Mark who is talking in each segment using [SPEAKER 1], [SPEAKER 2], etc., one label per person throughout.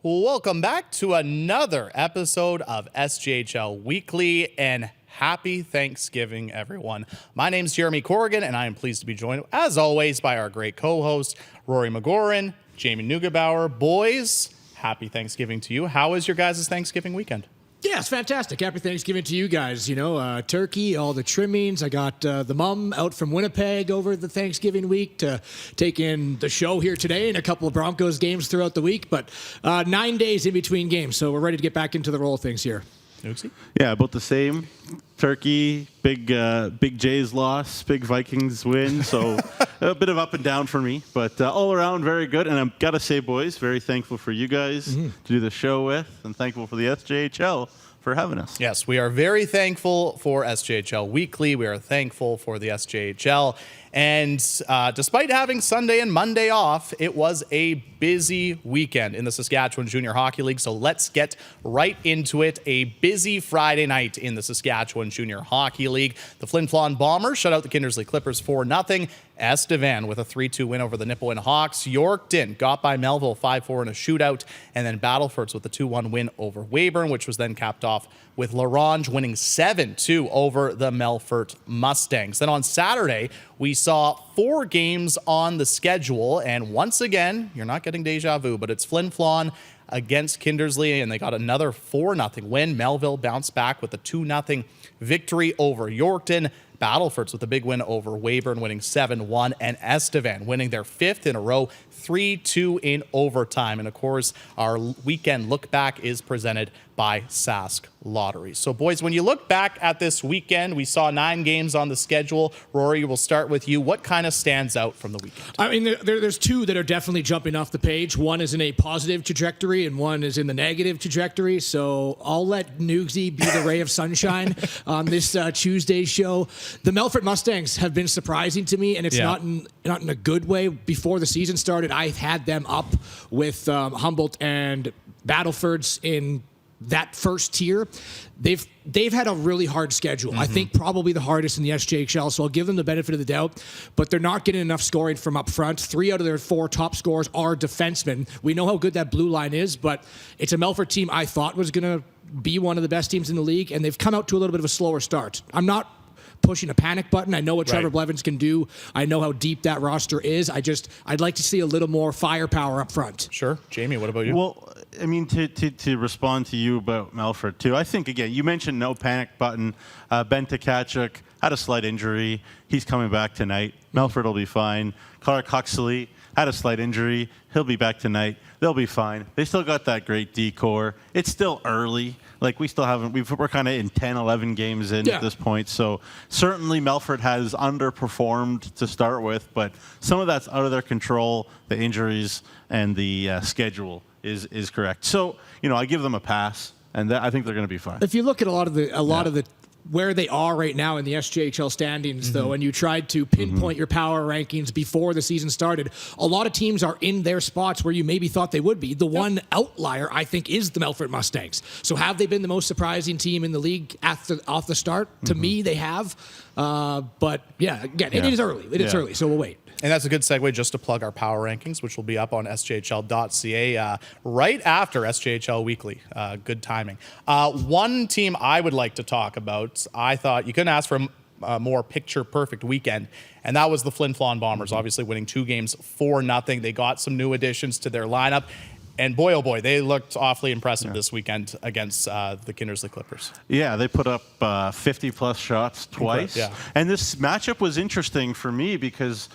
[SPEAKER 1] Welcome back to another episode of SJHL Weekly, and happy Thanksgiving, everyone. My name is Jeromy Corrigan, and I am pleased to be joined, as always, by our great co-host, Rory Mcgouran, Jamie Neugebauer. Boys, happy Thanksgiving to you. How was your guys' Thanksgiving weekend?
[SPEAKER 2] Yeah, it's fantastic. Happy Thanksgiving to you guys. You know, turkey, all the trimmings. I got the mom out from Winnipeg over the Thanksgiving week to take in the show here today and a couple of Broncos games throughout the week. But 9 days in between games, so we're ready to get back into the roll of things here.
[SPEAKER 1] Oopsie.
[SPEAKER 3] Yeah, about the same. Turkey, big Jays loss, big Vikings win. So a bit of up and down for me, but all around very good. And I've got to say, boys, very thankful for you guys to do the show with, and thankful for the SJHL for having us.
[SPEAKER 1] Yes, we are very thankful for SJHL Weekly. We are thankful for the SJHL. And despite having Sunday and Monday off, it was a busy weekend in the Saskatchewan Junior Hockey League. So let's get right into it. A busy Friday night in the Saskatchewan Junior Hockey League. The Flin Flon Bombers shut out the Kindersley Clippers 4-0. Estevan with a 3-2 win over the Nipawin Hawks. Yorkton got by Melville 5-4 in a shootout. And then Battlefords with a 2-1 win over Weyburn, which was then capped off with Larange winning 7-2 over the Melfort Mustangs. Then on Saturday, we saw 4 games on the schedule. And once again, you're not getting deja vu, but it's Flin Flon against Kindersley, and they got another 4-0 win. Melville bounced back with a 2-0 victory over Yorkton. Battlefords with a big win over Weyburn, winning 7-1, and Estevan winning their 5th in a row, 3-2 in overtime. And of course, our weekend look back is presented by Sask Lottery. So boys, when you look back at this weekend, we saw 9 games on the schedule. Rory, we'll start with you. What kind of stands out from the weekend?
[SPEAKER 2] I mean, there's 2 that are definitely jumping off the page. One is in a positive trajectory and one is in the negative trajectory. So I'll let Nugsy be the ray of sunshine on this Tuesday show. The Melfort Mustangs have been surprising to me, and it's not in a good way. Before the season started, I had them up with Humboldt and Battlefords in that first tier. They've had a really hard schedule. I think probably the hardest in the SJHL, so I'll give them the benefit of the doubt, but they're not getting enough scoring from up front. 3 out of their 4 top scorers are defensemen. We know how good that blue line is, but it's a Melfort team I thought was going to be one of the best teams in the league, and they've come out to a little bit of a slower start. I'm not pushing a panic button. I know what Trevor Blevins can do. I know how deep that roster is. I'd like to see a little more firepower up front.
[SPEAKER 1] Sure. Jamie, what about you?
[SPEAKER 3] Well, I mean, to respond to you about Melfort, too, I think, again, you mentioned no panic button. Ben Tkachuk had a slight injury. He's coming back tonight. Melfort will be fine. Clark Huxley had a slight injury. He'll be back tonight. They'll be fine. They still got that great D-core. It's still early. Like, we still haven't, we're kind of in 10, 11 games in at this point. So certainly Melfort has underperformed to start with, but some of that's out of their control. The injuries and the schedule is correct. So, you know, I give them a pass, and I think they're going to be fine.
[SPEAKER 2] If you look at a lot of the where they are right now in the SJHL standings, though, and you tried to pinpoint your power rankings before the season started, a lot of teams are in their spots where you maybe thought they would be. The one outlier, I think, is the Melfort Mustangs. So have they been the most surprising team in the league off the start? To me, they have. But, yeah, again, it is early. It is early, so we'll wait.
[SPEAKER 1] And that's a good segue just to plug our power rankings, which will be up on sjhl.ca right after SJHL Weekly. Good timing. One team I would like to talk about, I thought you couldn't ask for a more picture-perfect weekend, and that was the Flin Flon Bombers, obviously winning 2 games 4-0. They got some new additions to their lineup. And boy, oh boy, they looked awfully impressive this weekend against the Kindersley Clippers. Yeah,
[SPEAKER 3] they put up 50-plus shots twice. And this matchup was interesting for me because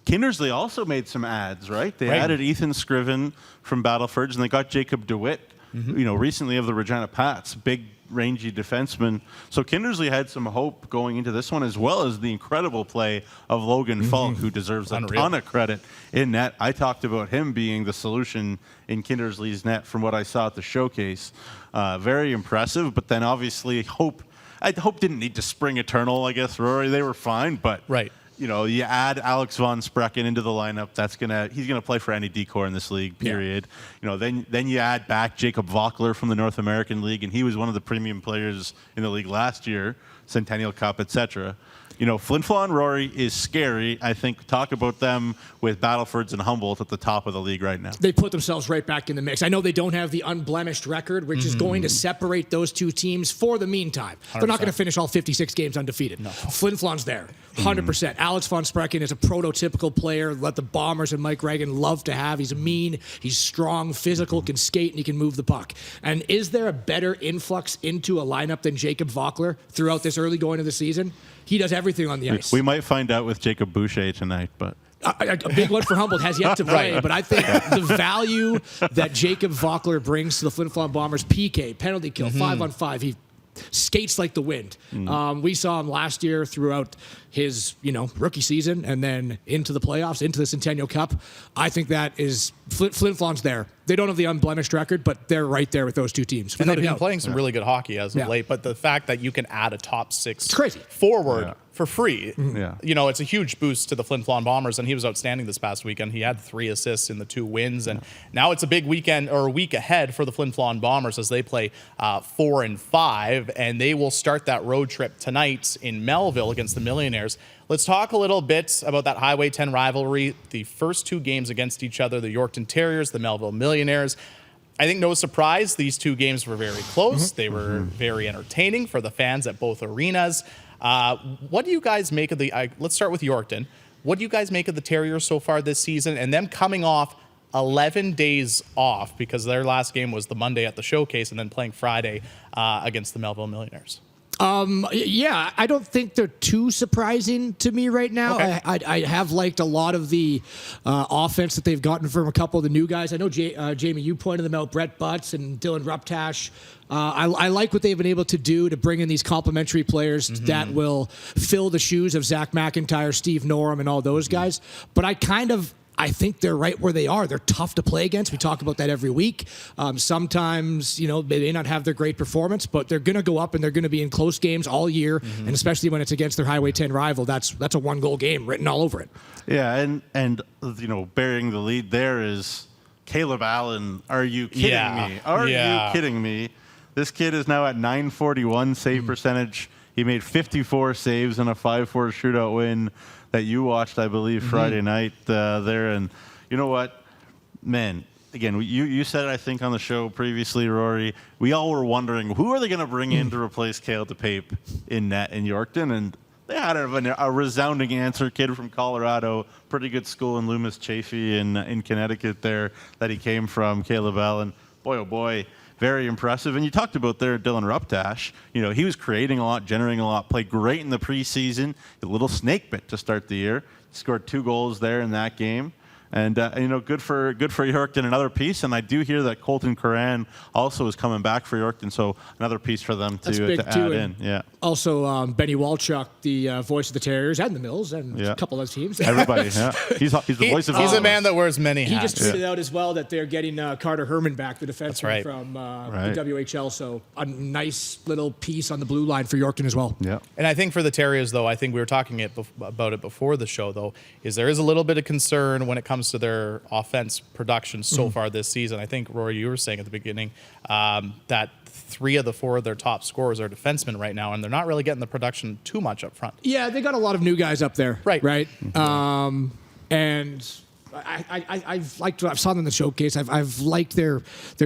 [SPEAKER 3] Kindersley also made some adds, right? They added Ethan Scriven from Battlefords, and they got Jacob DeWitt, you know, recently of the Regina Pats, big, rangy defenseman. So Kindersley had some hope going into this one, as well as the incredible play of Logan Falk, who deserves a ton of credit in net. I talked about him being the solution in Kindersley's net from what I saw at the showcase. Very impressive, but then obviously Hope didn't need to spring eternal, I guess, Rory. They were fine, but you know, you add Alex Von Sprecken into the lineup, he's gonna play for any D-core in this league, period. You know, then you add back Jacob Vockler from the North American League, and he was one of the premium players in the league last year, Centennial Cup, etc. Flin Flon Rory is scary. I think talk about them with Battlefords and Humboldt at the top of the league right now.
[SPEAKER 2] They put themselves right back in the mix. I know they don't have the unblemished record, which is going to separate those two teams for the meantime. 100%. They're not going to finish all 56 games undefeated. No. Flin Flon's there, 100%. Alex von Sprecken is a prototypical player that the Bombers and Mike Reagan love to have. He's mean, he's strong, physical, can skate, and he can move the puck. And is there a better influx into a lineup than Jacob Vockler throughout this early going of the season? He does everything on the ice.
[SPEAKER 3] We might find out with Jacob Boucher tonight, but
[SPEAKER 2] a big one for Humboldt has yet to play, but I think the value that Jacob Vockler brings to the Flin Flon Bombers, PK, penalty kill, 5-on-5, he skates like the wind. We saw him last year throughout his rookie season and then into the playoffs, into the Centennial Cup. I think that is Flin Flon's there. They don't have the unblemished record, but they're right there with those two teams.
[SPEAKER 1] And they've been playing some really good hockey as of late, but the fact that you can add a top 6 forward for free, it's a huge boost to the Flin Flon Bombers, and he was outstanding this past weekend. He had 3 assists in the 2 wins, and now it's a big weekend or a week ahead for the Flin Flon Bombers as they play 4 and 5, and they will start that road trip tonight in Melville against the Millionaires. Let's talk a little bit about that Highway 10 rivalry. The first 2 games against each other, the Yorkton Terriers, the Melville Millionaires. I think no surprise, these 2 games were very close. They were very entertaining for the fans at both arenas. What do you guys make of let's start with Yorkton. What do you guys make of the Terriers so far this season and them coming off 11 days off because their last game was the Monday at the Showcase and then playing Friday against the Melville Millionaires?
[SPEAKER 2] I don't think they're too surprising to me right now. Okay. I have liked a lot of the offense that they've gotten from a couple of the new guys. I know, Jamie, you pointed them out, Brett Butts and Dylan Ruptash. I like what they've been able to do to bring in these complementary players that will fill the shoes of Zach McIntyre, Steve Norum, and all those guys. But I think they're right where they are. They're tough to play against. We talk about that every week. Sometimes, they may not have their great performance, but they're going to go up and they're going to be in close games all year. And especially when it's against their Highway 10 rival, that's a 1-goal game written all over it.
[SPEAKER 3] Yeah, and burying the lead there is Caleb Allen. Are you kidding me? Are you kidding me? This kid is now at .941 save percentage. He made 54 saves in a 5-4 shootout win that you watched, I believe, Friday night there. And you know what? Man, again, you said it, I think, on the show previously, Rory. We all were wondering, who are they going to bring in to replace Caleb DePape in net in Yorkton? And they had a resounding answer. Kid from Colorado, pretty good school in Loomis Chaffee in Connecticut there that he came from, Caleb Allen. Boy, oh boy. Very impressive. And you talked about there Dylan Ruptash. He was creating a lot, generating a lot, played great in the preseason. A little snake bit to start the year. Scored 2 goals there in that game. And good for Yorkton, another piece. And I do hear that Colton Curran also is coming back for Yorkton, so another piece for them to add in. Yeah.
[SPEAKER 2] Also, Benny Walchuk, the voice of the Terriers and the Mills, and a couple of teams.
[SPEAKER 3] Everybody, He's the voice of.
[SPEAKER 1] He's a man that wears many hats.
[SPEAKER 2] He just tweeted out as well that they're getting Carter Herman back, the defenseman from the WHL. So a nice little piece on the blue line for Yorkton as well.
[SPEAKER 3] Yeah.
[SPEAKER 1] And I think for the Terriers, though, I think we were talking about it before the show, though, is there is a little bit of concern when it comes to their offense production so far this season. I think, Rory, you were saying at the beginning that 3 of the 4 of their top scorers are defensemen right now, and they're not really getting the production too much up front.
[SPEAKER 2] Yeah, they got a lot of new guys up there. Right. And I've liked what I've saw them in the showcase. I've liked their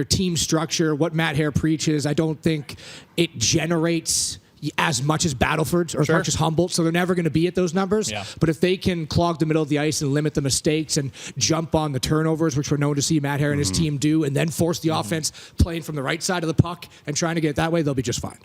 [SPEAKER 2] team structure, what Matt Hare preaches. I don't think it generates as much as Battleford's or as much as Humboldt, so they're never going to be at those numbers. Yeah. But if they can clog the middle of the ice and limit the mistakes and jump on the turnovers, which we're known to see Matt Hare and his team do, and then force the offense playing from the right side of the puck and trying to get it that way, they'll be just fine.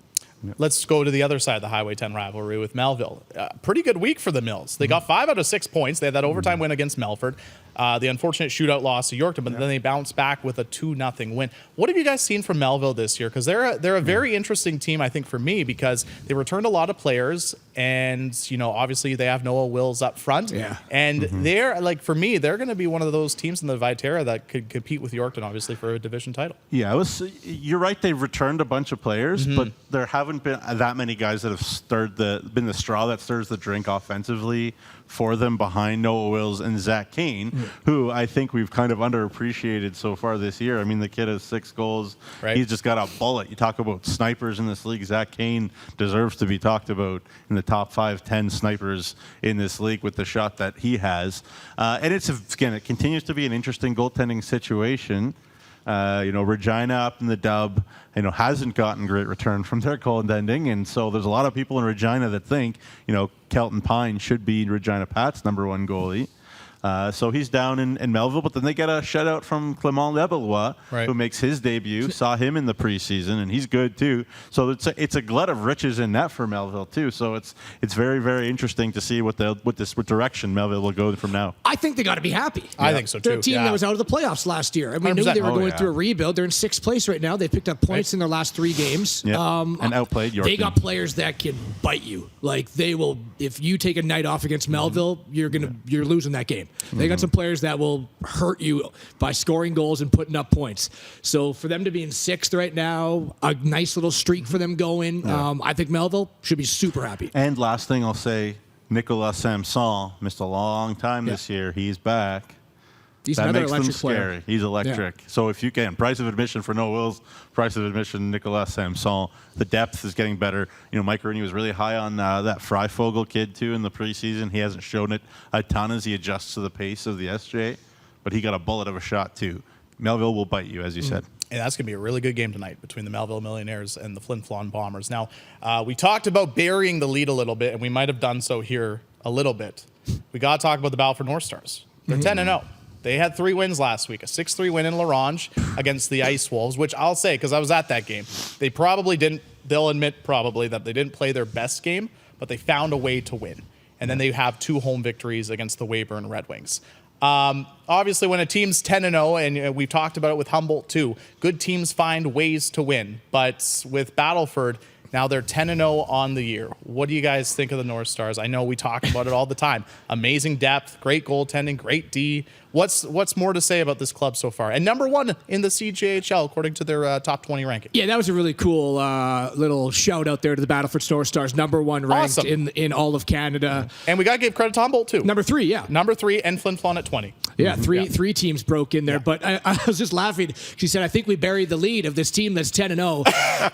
[SPEAKER 1] Let's go to the other side of the Highway 10 rivalry with Melville. Pretty good week for the Mills. They got 5 out of 6 points. They had that overtime win against Melford. The unfortunate shootout loss to Yorkton, but then they bounced back with a 2-0 win. What have you guys seen from Melville this year? Because they're a very interesting team, I think, for me, because they returned a lot of players, and obviously they have Noah Wills up front. Yeah. And they're for me, they're going to be one of those teams in the Viterra that could compete with Yorkton, obviously, for a division title.
[SPEAKER 3] Yeah, you're right. They've returned a bunch of players, but they're having haven't been that many guys that have been the straw that stirs the drink offensively for them behind Noah Wills and Zach Kane, who I think we've kind of underappreciated so far this year. I mean, the kid has 6 goals. Right. He's just got a bullet. You talk about snipers in this league. Zach Kane deserves to be talked about in the top 5-10 snipers in this league with the shot that he has. And it continues to be an interesting goaltending situation. Regina up in the dub, hasn't gotten great return from their goaltending, and so there's a lot of people in Regina that think, Kelton Pine should be Regina Pat's number 1 goalie. So he's down in Melville, but then they get a shutout from Clément Lebelois, who makes his debut. Saw him in the preseason, and he's good too. So it's a glut of riches in net for Melville too. So it's very, very interesting to see what direction Melville will go from now.
[SPEAKER 2] I think they got to be happy.
[SPEAKER 1] I think so too.
[SPEAKER 2] They're a team that was out of the playoffs last year, and we knew they were going through a rebuild. They're in 6th place right now. They picked up points in their last 3 games.
[SPEAKER 3] And outplayed York.
[SPEAKER 2] They got players that can bite you. Like they will, if you take a night off against Melville, you're losing that game. They got some players that will hurt you by scoring goals and putting up points. So for them to be in 6th right now, a nice little streak for them going. I think Melville should be super happy.
[SPEAKER 3] And last thing I'll say, Nicolas Samson missed a long time this year. He's back.
[SPEAKER 2] He's
[SPEAKER 3] that
[SPEAKER 2] another
[SPEAKER 3] makes them
[SPEAKER 2] electric
[SPEAKER 3] scary.
[SPEAKER 2] player.
[SPEAKER 3] He's electric. Yeah. So if you can, price of admission for Noah Wills, price of admission Nicolas Samson. The depth is getting better. Mike Rooney was really high on that Freifogel kid too in the preseason. He hasn't shown it a ton as he adjusts to the pace of the SJ, but he got a bullet of a shot too. Melville will bite you, as you said.
[SPEAKER 1] And that's going to be a really good game tonight between the Melville Millionaires and the Flin Flon Bombers. Now, we talked about burying the lead a little bit, and we might have done so here a little bit. We got to talk about the Battleford North Stars. They're 10-0. They had 3 wins last week, a 6-3 win in La Ronge against the Ice Wolves, which I'll say, because I was at that game, they probably didn't, they'll admit probably that they didn't play their best game, but they found a way to win. And then they have 2 home victories against the Weyburn Red Wings. Obviously, when a team's 10-0, and we've talked about it with Humboldt too, good teams find ways to win. But with Battleford, now they're 10-0 on the year. What do you guys think of the North Stars? I know we talk about it all the time. Amazing depth, great goaltending, great D. What's more to say about this club so far? And number 1 in the SJHL according to their top 20 ranking.
[SPEAKER 2] Yeah, that was a really cool little shout out there to the Battleford North Stars, number 1 ranked in all of Canada.
[SPEAKER 1] And we got to give credit to Humboldt too.
[SPEAKER 2] Number 3, yeah.
[SPEAKER 1] Number 3 and Flin Flon at 20.
[SPEAKER 2] Yeah, three teams broke in there. But I was just laughing. She said, I think we buried the lead of this team that's 10-0.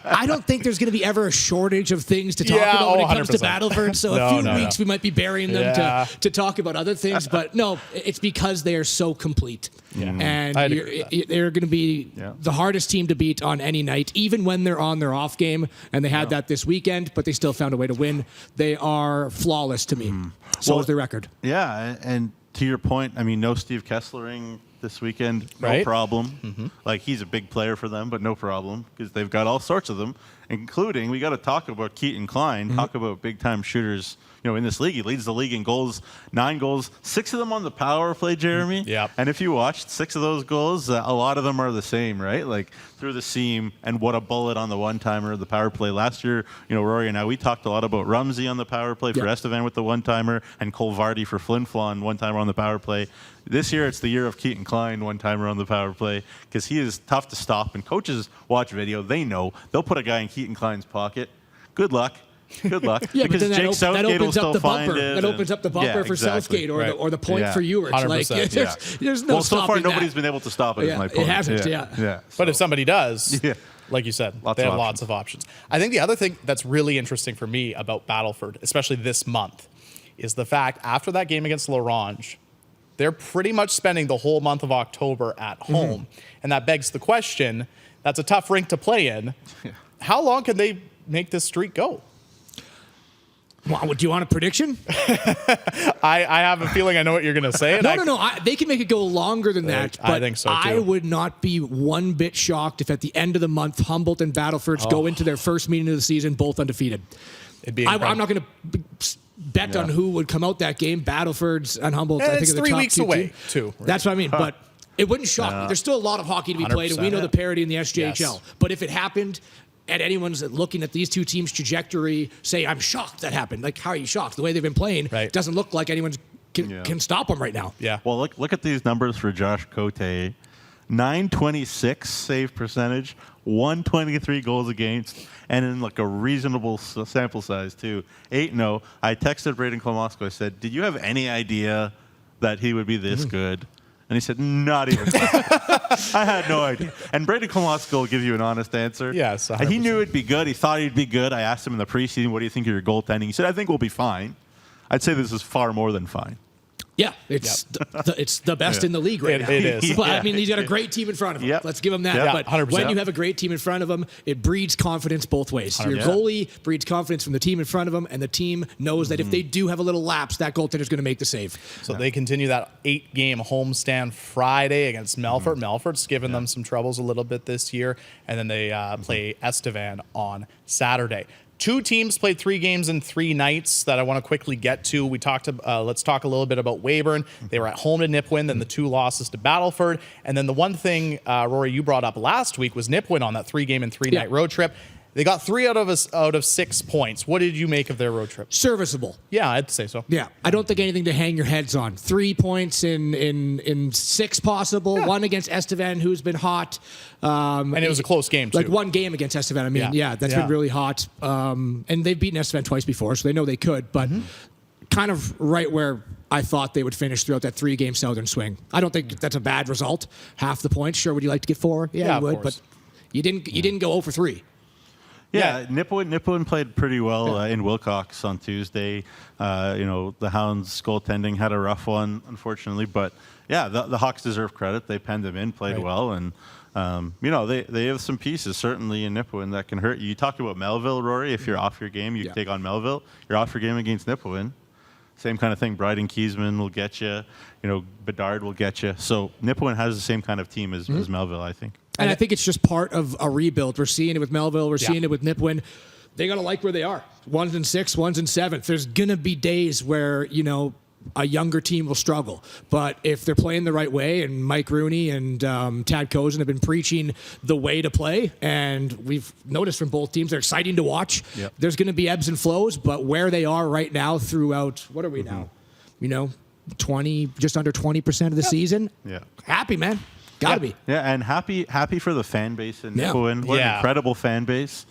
[SPEAKER 2] I don't think there's going to be ever a shortage of things to talk about when it comes 100%. To Battleford. So a few weeks we might be burying them to talk about other things. But no, it's because they are so complete. Yeah. And they're going to be the hardest team to beat on any night, even when they're on their off game. And they had that this weekend, but they still found a way to win. They are flawless to me. So is their record.
[SPEAKER 3] Yeah, and to your point, I mean, no Steve Kesslering this weekend, no problem. Like, he's a big player for them, but no problem, because they've got all sorts of them, including, we got to talk about Keaton Klein, talk about big-time shooters. In this league, he leads the league in goals, 9 goals, 6 of them on the power play, Jeremy.
[SPEAKER 1] Yeah.
[SPEAKER 3] And if you watched 6 of those goals, a lot of them are the same, right? Like through the seam, and what a bullet on the one-timer, the power play. Last year, Rory and I, we talked a lot about Rumsey on the power play for Estevan with the one-timer, and Cole Vardy for Flin Flon, one-timer on the power play. This year, it's the year of Keaton Klein, one-timer on the power play, because he is tough to stop. And coaches watch video; they know they'll put a guy in Keaton Klein's pocket. Good luck. Good luck.
[SPEAKER 2] Because
[SPEAKER 3] then
[SPEAKER 2] Jake
[SPEAKER 3] Southgate will still find it.
[SPEAKER 2] That opens up the bumper for Southgate or the point for Ewers.
[SPEAKER 1] Like,
[SPEAKER 2] there's no
[SPEAKER 3] so
[SPEAKER 2] stopping
[SPEAKER 3] far, nobody's been able to stop it, is my point.
[SPEAKER 2] It hasn't, yeah.
[SPEAKER 1] But if somebody does, like you said, they have lots of options. I think the other thing that's really interesting for me about Battleford, especially this month, is the fact after that game against La Ronge, they're pretty much spending the whole month of October at home. And that begs the question, that's a tough rink to play in. How long can they make this streak go?
[SPEAKER 2] Well, do you want a prediction?
[SPEAKER 1] I have a feeling I know what you're going to say.
[SPEAKER 2] No. They can make it go longer than that. But
[SPEAKER 1] I think so, too.
[SPEAKER 2] I would not be one bit shocked if at the end of the month, Humboldt and Battleford's go into their first meeting of the season both undefeated. I'm not going to bet on who would come out that game. Battleford's and Humboldt's, I think, are the top 2
[SPEAKER 1] 3 weeks away, too. Right?
[SPEAKER 2] That's what I mean. But it wouldn't shock me. There's still a lot of hockey to be played, and we know the parity in the SJHL. Yes. But if it happened, and anyone's looking at these 2 teams' trajectory, say, I'm shocked that happened. Like, how are you shocked? The way they've been playing doesn't look like anyone can stop them right now.
[SPEAKER 1] Yeah.
[SPEAKER 3] Well, look at these numbers for Josh Cote. 926 save percentage, 123 goals against, and in like a reasonable sample size too. 8-0. I texted Braden Klomosko. I said, "Did you have any idea that he would be this good?" And he said, "Not even." I had no idea. And Braden Klomosko will give you an honest answer.
[SPEAKER 1] Yes, 100%.
[SPEAKER 3] And he knew it'd be good. He thought he'd be good. I asked him in the preseason, "What do you think of your goaltending?" He said, "I think we'll be fine." I'd say this is far more than fine.
[SPEAKER 2] Yeah, it's the best in the league right now.
[SPEAKER 1] It is.
[SPEAKER 2] But I mean, he's got a great team in front of him.
[SPEAKER 3] Yep.
[SPEAKER 2] Let's give him that.
[SPEAKER 3] Yep.
[SPEAKER 2] But
[SPEAKER 1] 100%.
[SPEAKER 2] when you have a great team in front of him, it breeds confidence both ways. Your
[SPEAKER 1] 100%.
[SPEAKER 2] goalie breeds confidence from the team in front of him, and the team knows that if they do have a little lapse, that goaltender's going to make the save.
[SPEAKER 1] So they continue that 8-game homestand Friday against Melfort. Melfort's given them some troubles a little bit this year. And then they play Estevan on Saturday. 2 teams played 3 games in 3 nights that I want to quickly get to. Let's talk a little bit about Weyburn. They were at home to Nipawin, then the 2 losses to Battleford. And then the one thing, Rory, you brought up last week was Nipawin on that 3-game and 3-night road trip. They got 3 out of 6 points. What did you make of their road trip?
[SPEAKER 2] Serviceable.
[SPEAKER 1] Yeah, I'd say so.
[SPEAKER 2] Yeah, I don't think anything to hang your heads on. 3 points in 6 possible.
[SPEAKER 1] Yeah.
[SPEAKER 2] 1 against Estevan, who's been hot.
[SPEAKER 1] And it was a close game, too.
[SPEAKER 2] Like 1 game against Estevan. I mean, that's been really hot. And they've beaten Estevan twice before, so they know they could. But kind of right where I thought they would finish throughout that 3-game Southern swing. I don't think that's a bad result. Half the points. Sure, would you like to get 4? Yeah, you would. But you didn't go 0 for 3.
[SPEAKER 3] Yeah, Nipawin played pretty well in Wilcox on Tuesday. The Hounds' goaltending had a rough one, unfortunately. But, yeah, the Hawks deserve credit. They penned them in, played well. And, they have some pieces, certainly, in Nipawin that can hurt you. You talked about Melville, Rory. If you're off your game, you take on Melville. You're off your game against Nipawin. Same kind of thing. Bryden Kiesman will get you. Bedard will get you. So Nipawin has the same kind of team as Melville, I think.
[SPEAKER 2] And I think it's just part of a rebuild. We're seeing it with Melville. We're seeing it with Nipawin. They got to like where they are. 1 and 6, 1 and 7. There's going to be days where, a younger team will struggle. But if they're playing the right way, and Mike Rooney and Tad Kozin have been preaching the way to play, and we've noticed from both teams, they're exciting to watch. Yep. There's going to be ebbs and flows, but where they are right now throughout, what are we now? 20, just under 20% of the season. Yeah. Happy, man. Gotta be.
[SPEAKER 3] Yeah, and happy for the fan base in Nipawin. What an incredible fan base.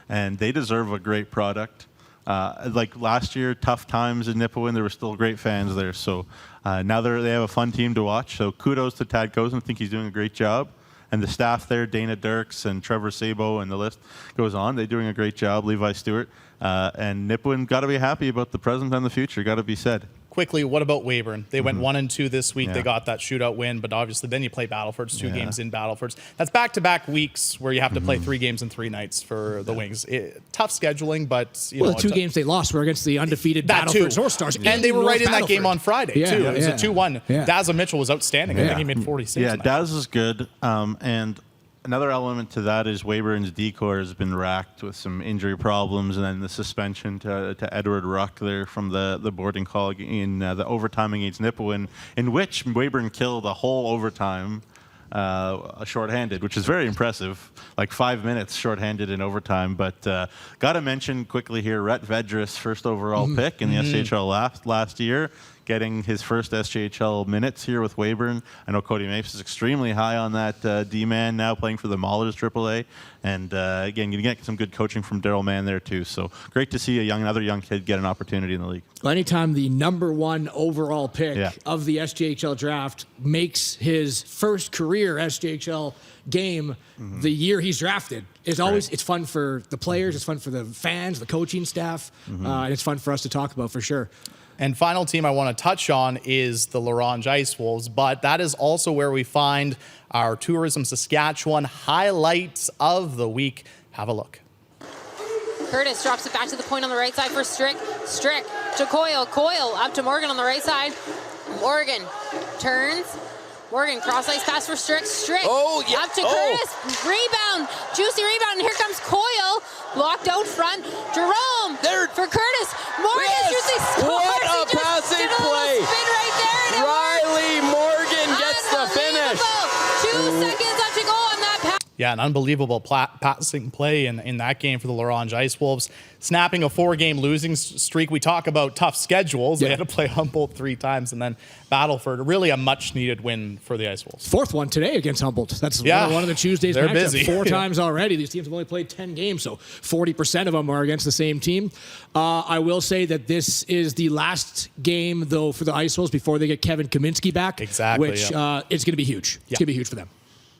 [SPEAKER 3] And they deserve a great product. Like last year, tough times in Nipawin, there were still great fans there. So now they have a fun team to watch. So kudos to Tad Kozin. I think he's doing a great job. And the staff there, Dana Dirks and Trevor Sabo, and the list goes on. They're doing a great job. Levi Stewart. And Nipawin got to be happy about the present and the future. Got to be said.
[SPEAKER 1] Quickly, what about Weyburn? They went 1 and 2 this week. They got that shootout win, but obviously then you play Battlefords, 2 games in Battlefords. That's back-to-back weeks where you have to play 3 games in 3 nights for the Wings. Tough scheduling, but
[SPEAKER 2] the 2 games they lost were against the undefeated Battlefords North Stars,
[SPEAKER 1] and they were right in that game on Friday too. It was a 2-1.
[SPEAKER 2] Yeah.
[SPEAKER 1] Dazza Mitchell was outstanding. I think he made 40 saves.
[SPEAKER 3] Yeah, Daz is good, and another element to that is Weyburn's D-corps has been racked with some injury problems, and then the suspension to Edward Ruck there from the boarding call in the overtime against Nipawin, in which Weyburn killed a whole overtime shorthanded, which is very impressive. Like 5 minutes shorthanded in overtime. But got to mention quickly here, Rhett Vedras, first overall pick in the SJHL last year, getting his first SJHL minutes here with Weyburn. I know Cody Mapes is extremely high on that D-man now, playing for the Maulers AAA. And again, you get some good coaching from Daryl Mann there too. So great to see another young kid get an opportunity in the league.
[SPEAKER 2] Well, anytime the number 1 overall pick of the SJHL draft makes his first career SJHL game the year he's drafted, it's fun for the players, it's fun for the fans, the coaching staff, and it's fun for us to talk about for sure.
[SPEAKER 1] And final team I want to touch on is the L'Orange Ice Wolves, but that is also where we find our Tourism Saskatchewan highlights of the week. Have a look.
[SPEAKER 4] Curtis drops it back to the point on the right side for Strick. Strick to Coyle. Coyle up to Morgan on the right side. Morgan turns. Morgan cross-ice pass for Strick. Strick up to Curtis. Rebound. Juicy rebound. And here comes Coyle. Blocked out front. Jerome for Curtis. Morgan juicy scores.
[SPEAKER 5] What a passing play.
[SPEAKER 4] Spin right there. And
[SPEAKER 5] Riley Morgan gets the finish.
[SPEAKER 4] 2 seconds left to go on that pass.
[SPEAKER 1] Yeah, an unbelievable passing play in that game for the Laurent Ice Wolves, snapping a 4-game losing streak. We talk about tough schedules. They had to play Humboldt 3 times and then Battleford. Really a much-needed win for the Ice Wolves.
[SPEAKER 2] 4th one today against Humboldt. That's one of the Tuesdays.
[SPEAKER 1] They're
[SPEAKER 2] matchups.
[SPEAKER 1] busy.
[SPEAKER 2] 4 times already. These teams have only played 10 games, so 40% of them are against the same team. I will say that this is the last game, though, for the Ice Wolves before they get Kevin Kaminsky back.
[SPEAKER 1] Exactly.
[SPEAKER 2] Which it's going to be huge. It's going to be huge for them.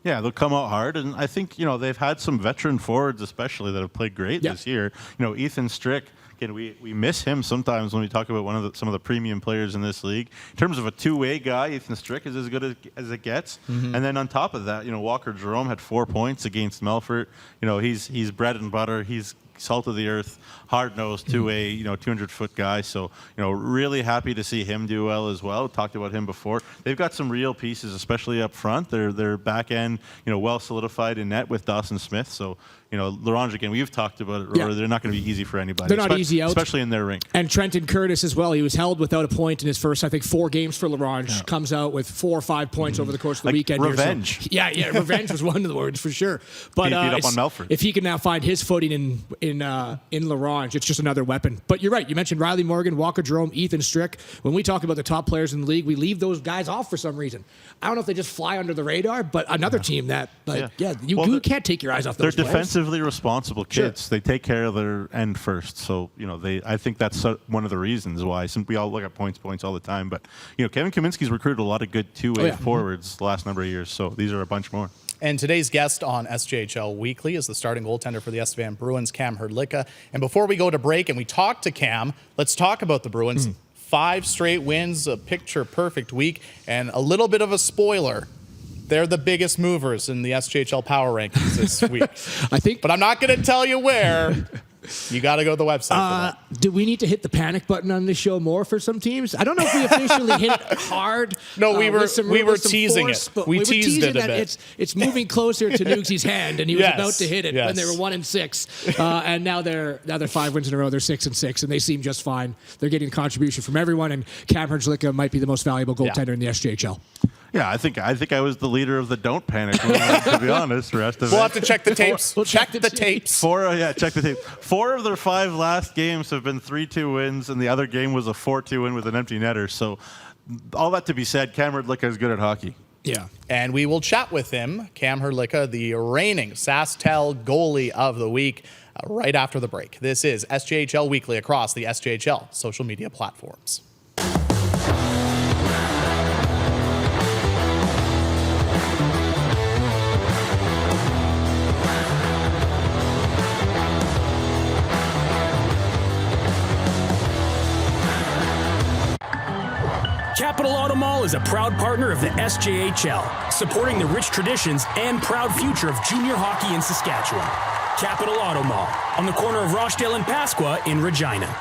[SPEAKER 3] Yeah, they'll come out hard, and I think they've had some veteran forwards, especially that have played great this year. Ethan Strick. Again, we miss him sometimes when we talk about some of the premium players in this league. In terms of a two-way guy, Ethan Strick is as good as it gets. Mm-hmm. And then on top of that, Walker Jerome had 4 points against Melfort. He's bread and butter. He's salt of the earth, hard-nosed, two-way, 200-foot guy. So, really happy to see him do well as well. Talked about him before. They've got some real pieces, especially up front. Their back end, well solidified in net with Dawson Smith. So, Laurent, again, we've talked about it, Rory. They're not going to be easy for anybody.
[SPEAKER 2] They're not easy out.
[SPEAKER 3] Especially in their rink.
[SPEAKER 2] And Trenton Curtis as well. He was held without a point in his first, I think, 4 games for Laurent. Yeah. Comes out with 4 or 5 points over the course of the weekend.
[SPEAKER 3] Revenge.
[SPEAKER 2] So, yeah, revenge was one of the words for sure. But
[SPEAKER 3] beat up on Melfort.
[SPEAKER 2] If he can now find his footing in Laurent, it's just another weapon. But you're right. You mentioned Riley Morgan, Walker Jerome, Ethan Strick. When we talk about the top players in the league, we leave those guys off for some reason. I don't know if they just fly under the radar, but another team that, you can't take your eyes off those players.
[SPEAKER 3] They're defensively responsible kids. Sure. They take care of their end first. So, I think that's one of the reasons why. We all look at points all the time. But, Kevin Kaminsky's recruited a lot of good two-way forwards the last number of years. So these are a bunch more.
[SPEAKER 1] And today's guest on SJHL Weekly is the starting goaltender for the Estevan Bruins, Cam Hrdlicka. And before we go to break and we talk to Cam, let's talk about the Bruins. 5 straight wins, a picture-perfect week, and a little bit of a spoiler. They're the biggest movers in the SJHL Power Rankings this week.
[SPEAKER 2] I think,
[SPEAKER 1] but I'm not going to tell you where. You got to go to the website for that.
[SPEAKER 2] Do we need to hit the panic button on this show more for some teams? I don't know if we officially hit it hard.
[SPEAKER 1] No, we were teasing it. We teased it a bit.
[SPEAKER 2] It's moving closer to Nugesy's hand, and he was about to hit it when they were 1-6, and now they're 5 wins in a row. They're 6-6, and they seem just fine. They're getting contribution from everyone, and Cam Hrdlicka might be the most valuable goaltender in the SJHL.
[SPEAKER 3] Yeah, I think I was the leader of the don't panic movement, to be honest. The rest of
[SPEAKER 1] we'll have to check the tapes. We'll check the tapes.
[SPEAKER 3] Check the tapes. 4 of their 5 last games have been 3-2 wins, and the other game was a 4-2 win with an empty netter. So, all that to be said, Cam Hrdlicka is good at hockey.
[SPEAKER 2] Yeah.
[SPEAKER 1] And we will chat with him, Cam Hurlika, the reigning Sasktel goalie of the week, right after the break. This is SJHL Weekly across the SJHL social media platforms.
[SPEAKER 6] Capital Auto Mall is a proud partner of the SJHL, supporting the rich traditions and proud future of junior hockey in Saskatchewan. Capital Auto Mall, on the corner of Rochdale and Pasqua in Regina.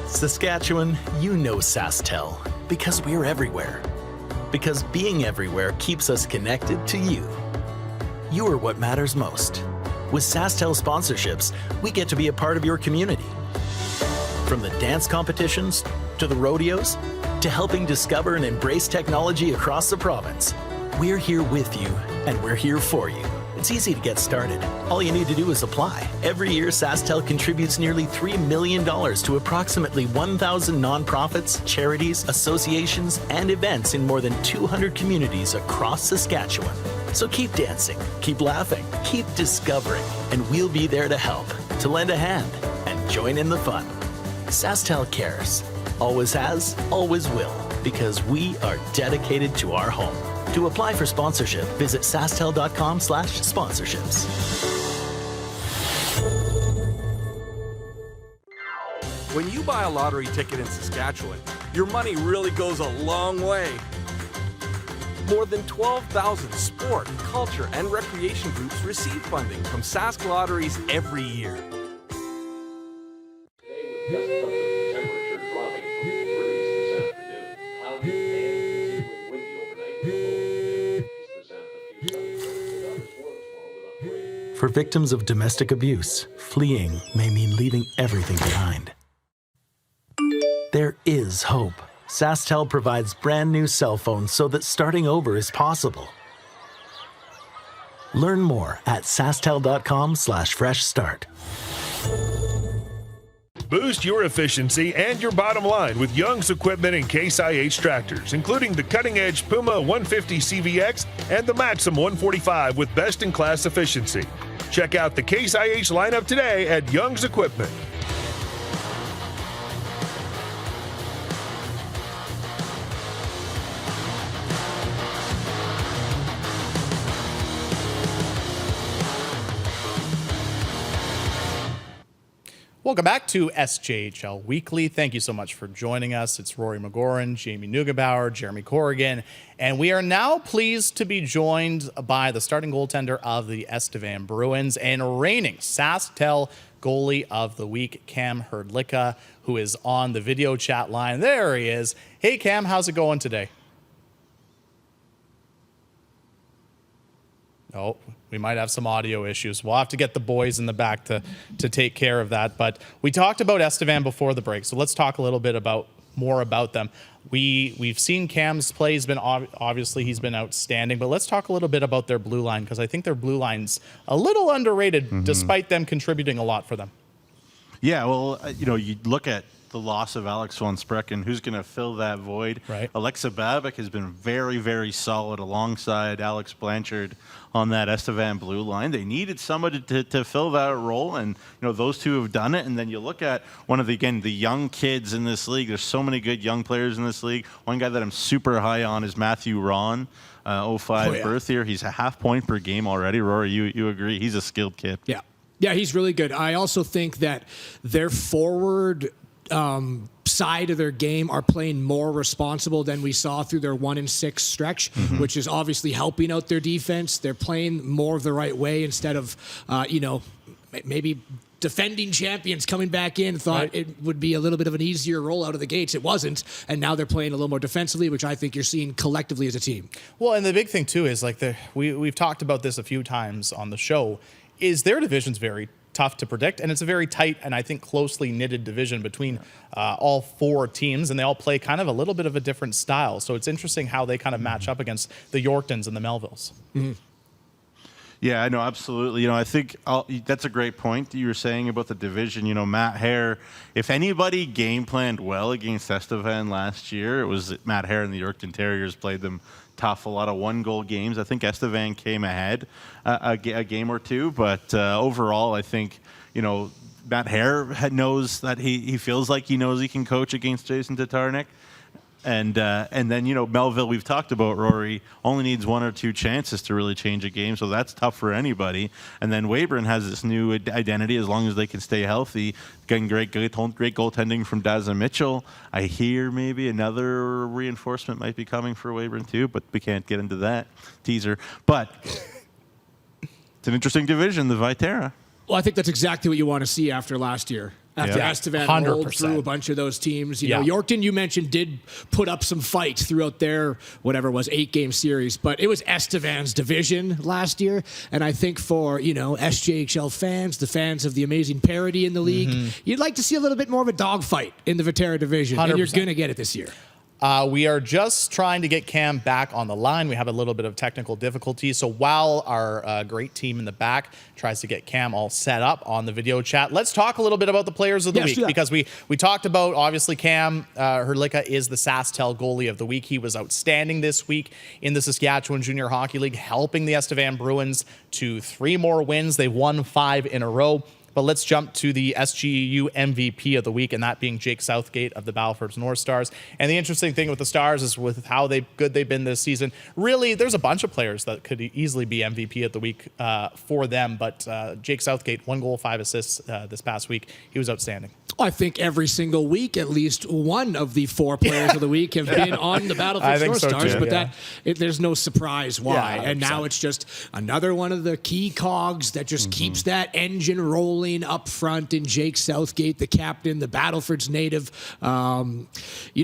[SPEAKER 7] Saskatchewan, you know Sasktel, because we're everywhere. Because being everywhere keeps us connected to you. You are what matters most. With Sasktel sponsorships, we get to be a part of your community. From the dance competitions, to the rodeos, to helping discover and embrace technology across the province, we're here with you, and we're here for you. It's easy to get started. All you need to do is apply. Every year, Sasktel contributes nearly $3 million to approximately 1,000 nonprofits, charities, associations, and events in more than 200 communities across Saskatchewan. So keep dancing, keep laughing, keep discovering, and we'll be there to help, to lend a hand, and join in the fun. Sasktel cares. Always has, always will, because we are dedicated to our home. To apply for sponsorship, visit sastel.com/sponsorships.
[SPEAKER 8] When you buy a lottery ticket in Saskatchewan, your money really goes a long way. More than 12,000 sport, culture, and recreation groups receive funding from Sask Lotteries every year.
[SPEAKER 7] For victims of domestic abuse, fleeing may mean leaving everything behind. There is hope. Sasktel provides brand new cell phones so that starting over is possible. Learn more at sasktel.com/fresh start.
[SPEAKER 9] Boost your efficiency and your bottom line with Young's Equipment and Case IH tractors, including the cutting-edge Puma 150 CVX and the Maxim 145 with best-in-class efficiency. Check out the Case IH lineup today at Young's Equipment.
[SPEAKER 1] Welcome back to SJHL Weekly. Thank you so much for joining us. It's Rory Mcgouran, Jamie Neugebauer, Jeromy Corrigan, and we are now pleased to be joined by the starting goaltender of the Estevan Bruins and reigning Sasktel Goalie of the Week, Cam Hrdlicka, who is on the video chat line. There he is. Hey, Cam, how's it going today? Oh, we might have some audio issues. We'll have to get the boys in the back to take care of that. But we talked about Estevan before the break, so let's talk a little bit more about them. We've seen Cam's play. He's been obviously he's been outstanding. But let's talk a little bit about their blue line, because I think their blue line's a little underrated, despite them contributing a lot for them.
[SPEAKER 3] Yeah, well, you look at the loss of Alex von Sprecken, who's going to fill that void.
[SPEAKER 1] Right.
[SPEAKER 3] Alexa Babic has been very, very solid alongside Alex Blanchard on that Estevan blue line. They needed somebody to fill that role, and those two have done it. And then you look at one of the young kids in this league. There's so many good young players in this league. One guy that I'm super high on is Matthew Ron, 05 birth year. He's a half point per game already. Rory, you agree? He's a skilled kid.
[SPEAKER 2] Yeah. Yeah, he's really good. I also think that their forward side of their game are playing more responsible than we saw through their 1-6 stretch, which is obviously helping out their defense. They're playing more of the right way instead of, maybe defending champions coming back in thought it would be a little bit of an easier roll out of the gates. It wasn't, and now they're playing a little more defensively, which I think you're seeing collectively as a team.
[SPEAKER 1] Well, and the big thing too is we've talked about this a few times on the show, is their division's very tough to predict, and it's a very tight and I think closely knitted division between all four teams, and they all play kind of a little bit of a different style. So it's interesting how they kind of match up against the Yorktons and the Melvilles.
[SPEAKER 3] Yeah, I know, absolutely. I think that's a great point that you were saying about the division. Matt Hare, if anybody game planned well against Estevan last year, it was Matt Hare, and the Yorkton Terriers played them tough, a lot of one-goal games. I think Estevan came ahead a game or two, but overall, I think, Matt Hare knows that he feels like he knows he can coach against Jason Tatarnic. And then, Melville, we've talked about, Rory, only needs one or two chances to really change a game, so that's tough for anybody. And then Weyburn has this new identity as long as they can stay healthy. Getting great goaltending from Daza Mitchell. I hear maybe another reinforcement might be coming for Weyburn too, but we can't get into that teaser. But it's an interesting division, the Viterra.
[SPEAKER 2] Well, I think that's exactly what you want to see after last year. After Estevan rolled through a bunch of those teams. Yorkton, you mentioned, did put up some fights throughout their, 8-game series, but it was Estevan's division last year. And I think for, SJHL fans, the fans of the amazing parity in the league, you'd like to see a little bit more of a dogfight in the Viterra division. 100%. And you're going to get it this year.
[SPEAKER 1] We are just trying to get Cam back on the line. We have a little bit of technical difficulty. So while our great team in the back tries to get Cam all set up on the video chat, let's talk a little bit about the players of the week. Because we talked about, obviously, Cam Hurlika is the Sasktel Goalie of the Week. He was outstanding this week in the Saskatchewan Junior Hockey League, helping the Estevan Bruins to 3 more wins. They've won 5 in a row. But let's jump to the SGU MVP of the week, and that being Jake Southgate of the Battleford North Stars. And the interesting thing with the Stars is with how good they've been this season, really, there's a bunch of players that could easily be MVP of the week for them. But Jake Southgate, 1 goal, 5 assists this past week. He was outstanding.
[SPEAKER 2] I think every single week, at least one of the 4 players of the week have been on the Battleford North Stars, but there's no surprise why. And now it's just another one of the key cogs that just keeps that engine rolling up front in Jake Southgate, the captain, the Battleford's native. I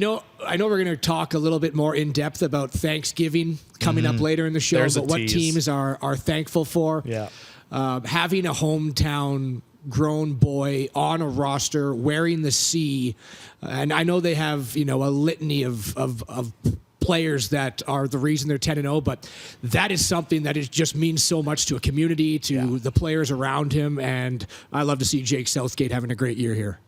[SPEAKER 2] know we're going to talk a little bit more in depth about Thanksgiving coming up later in the show, but what teams are thankful for.
[SPEAKER 1] Yeah.
[SPEAKER 2] having a hometown grown boy on a roster wearing the C, and I know they have a litany of players that are the reason they're 10-0, but that is something that just means so much to a community, to the players around him, and I love to see Jake Southgate having a great year here.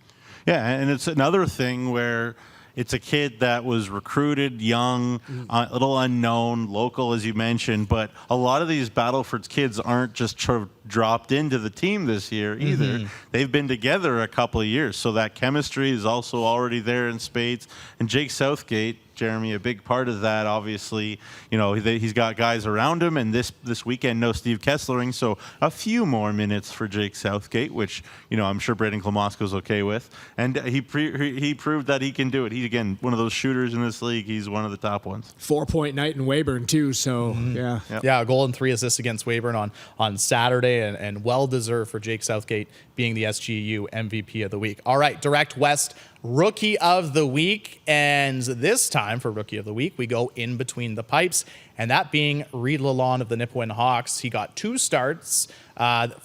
[SPEAKER 3] Yeah, and it's another thing where it's a kid that was recruited young, a little unknown, local, as you mentioned, but a lot of these Battleford's kids aren't just dropped into the team this year either. They've been together a couple of years, so that chemistry is also already there in spades. And Jake Southgate, Jeromy, a big part of that, obviously, he's got guys around him, and this weekend, no Steve Kesslering, so a few more minutes for Jake Southgate, which, I'm sure Braden Klamosko's okay with. And he proved that he can do it. He's, again, one of those shooters in this league. He's one of the top ones.
[SPEAKER 2] 4-point night in Weyburn, too, so, yeah.
[SPEAKER 3] Yep.
[SPEAKER 1] Yeah, a goal and 3 assists against Weyburn on Saturday, and well-deserved for Jake Southgate being the SGU MVP of the week. All right, Direct West Rookie of the Week, and this time for Rookie of the Week, we go in between the pipes, and that being Reed Lalonde of the Nipawin Hawks. He got 2 starts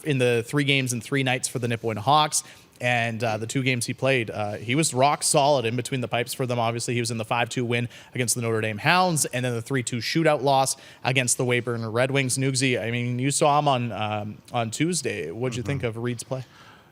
[SPEAKER 1] in the 3 games and 3 nights for the Nipawin Hawks, and the 2 games he played, he was rock solid in between the pipes for them. Obviously, he was in the 5-2 win against the Notre Dame Hounds, and then the 3-2 shootout loss against the Weyburn Red Wings. Nugsy, I mean, you saw him on Tuesday. What'd you think of Reed's play?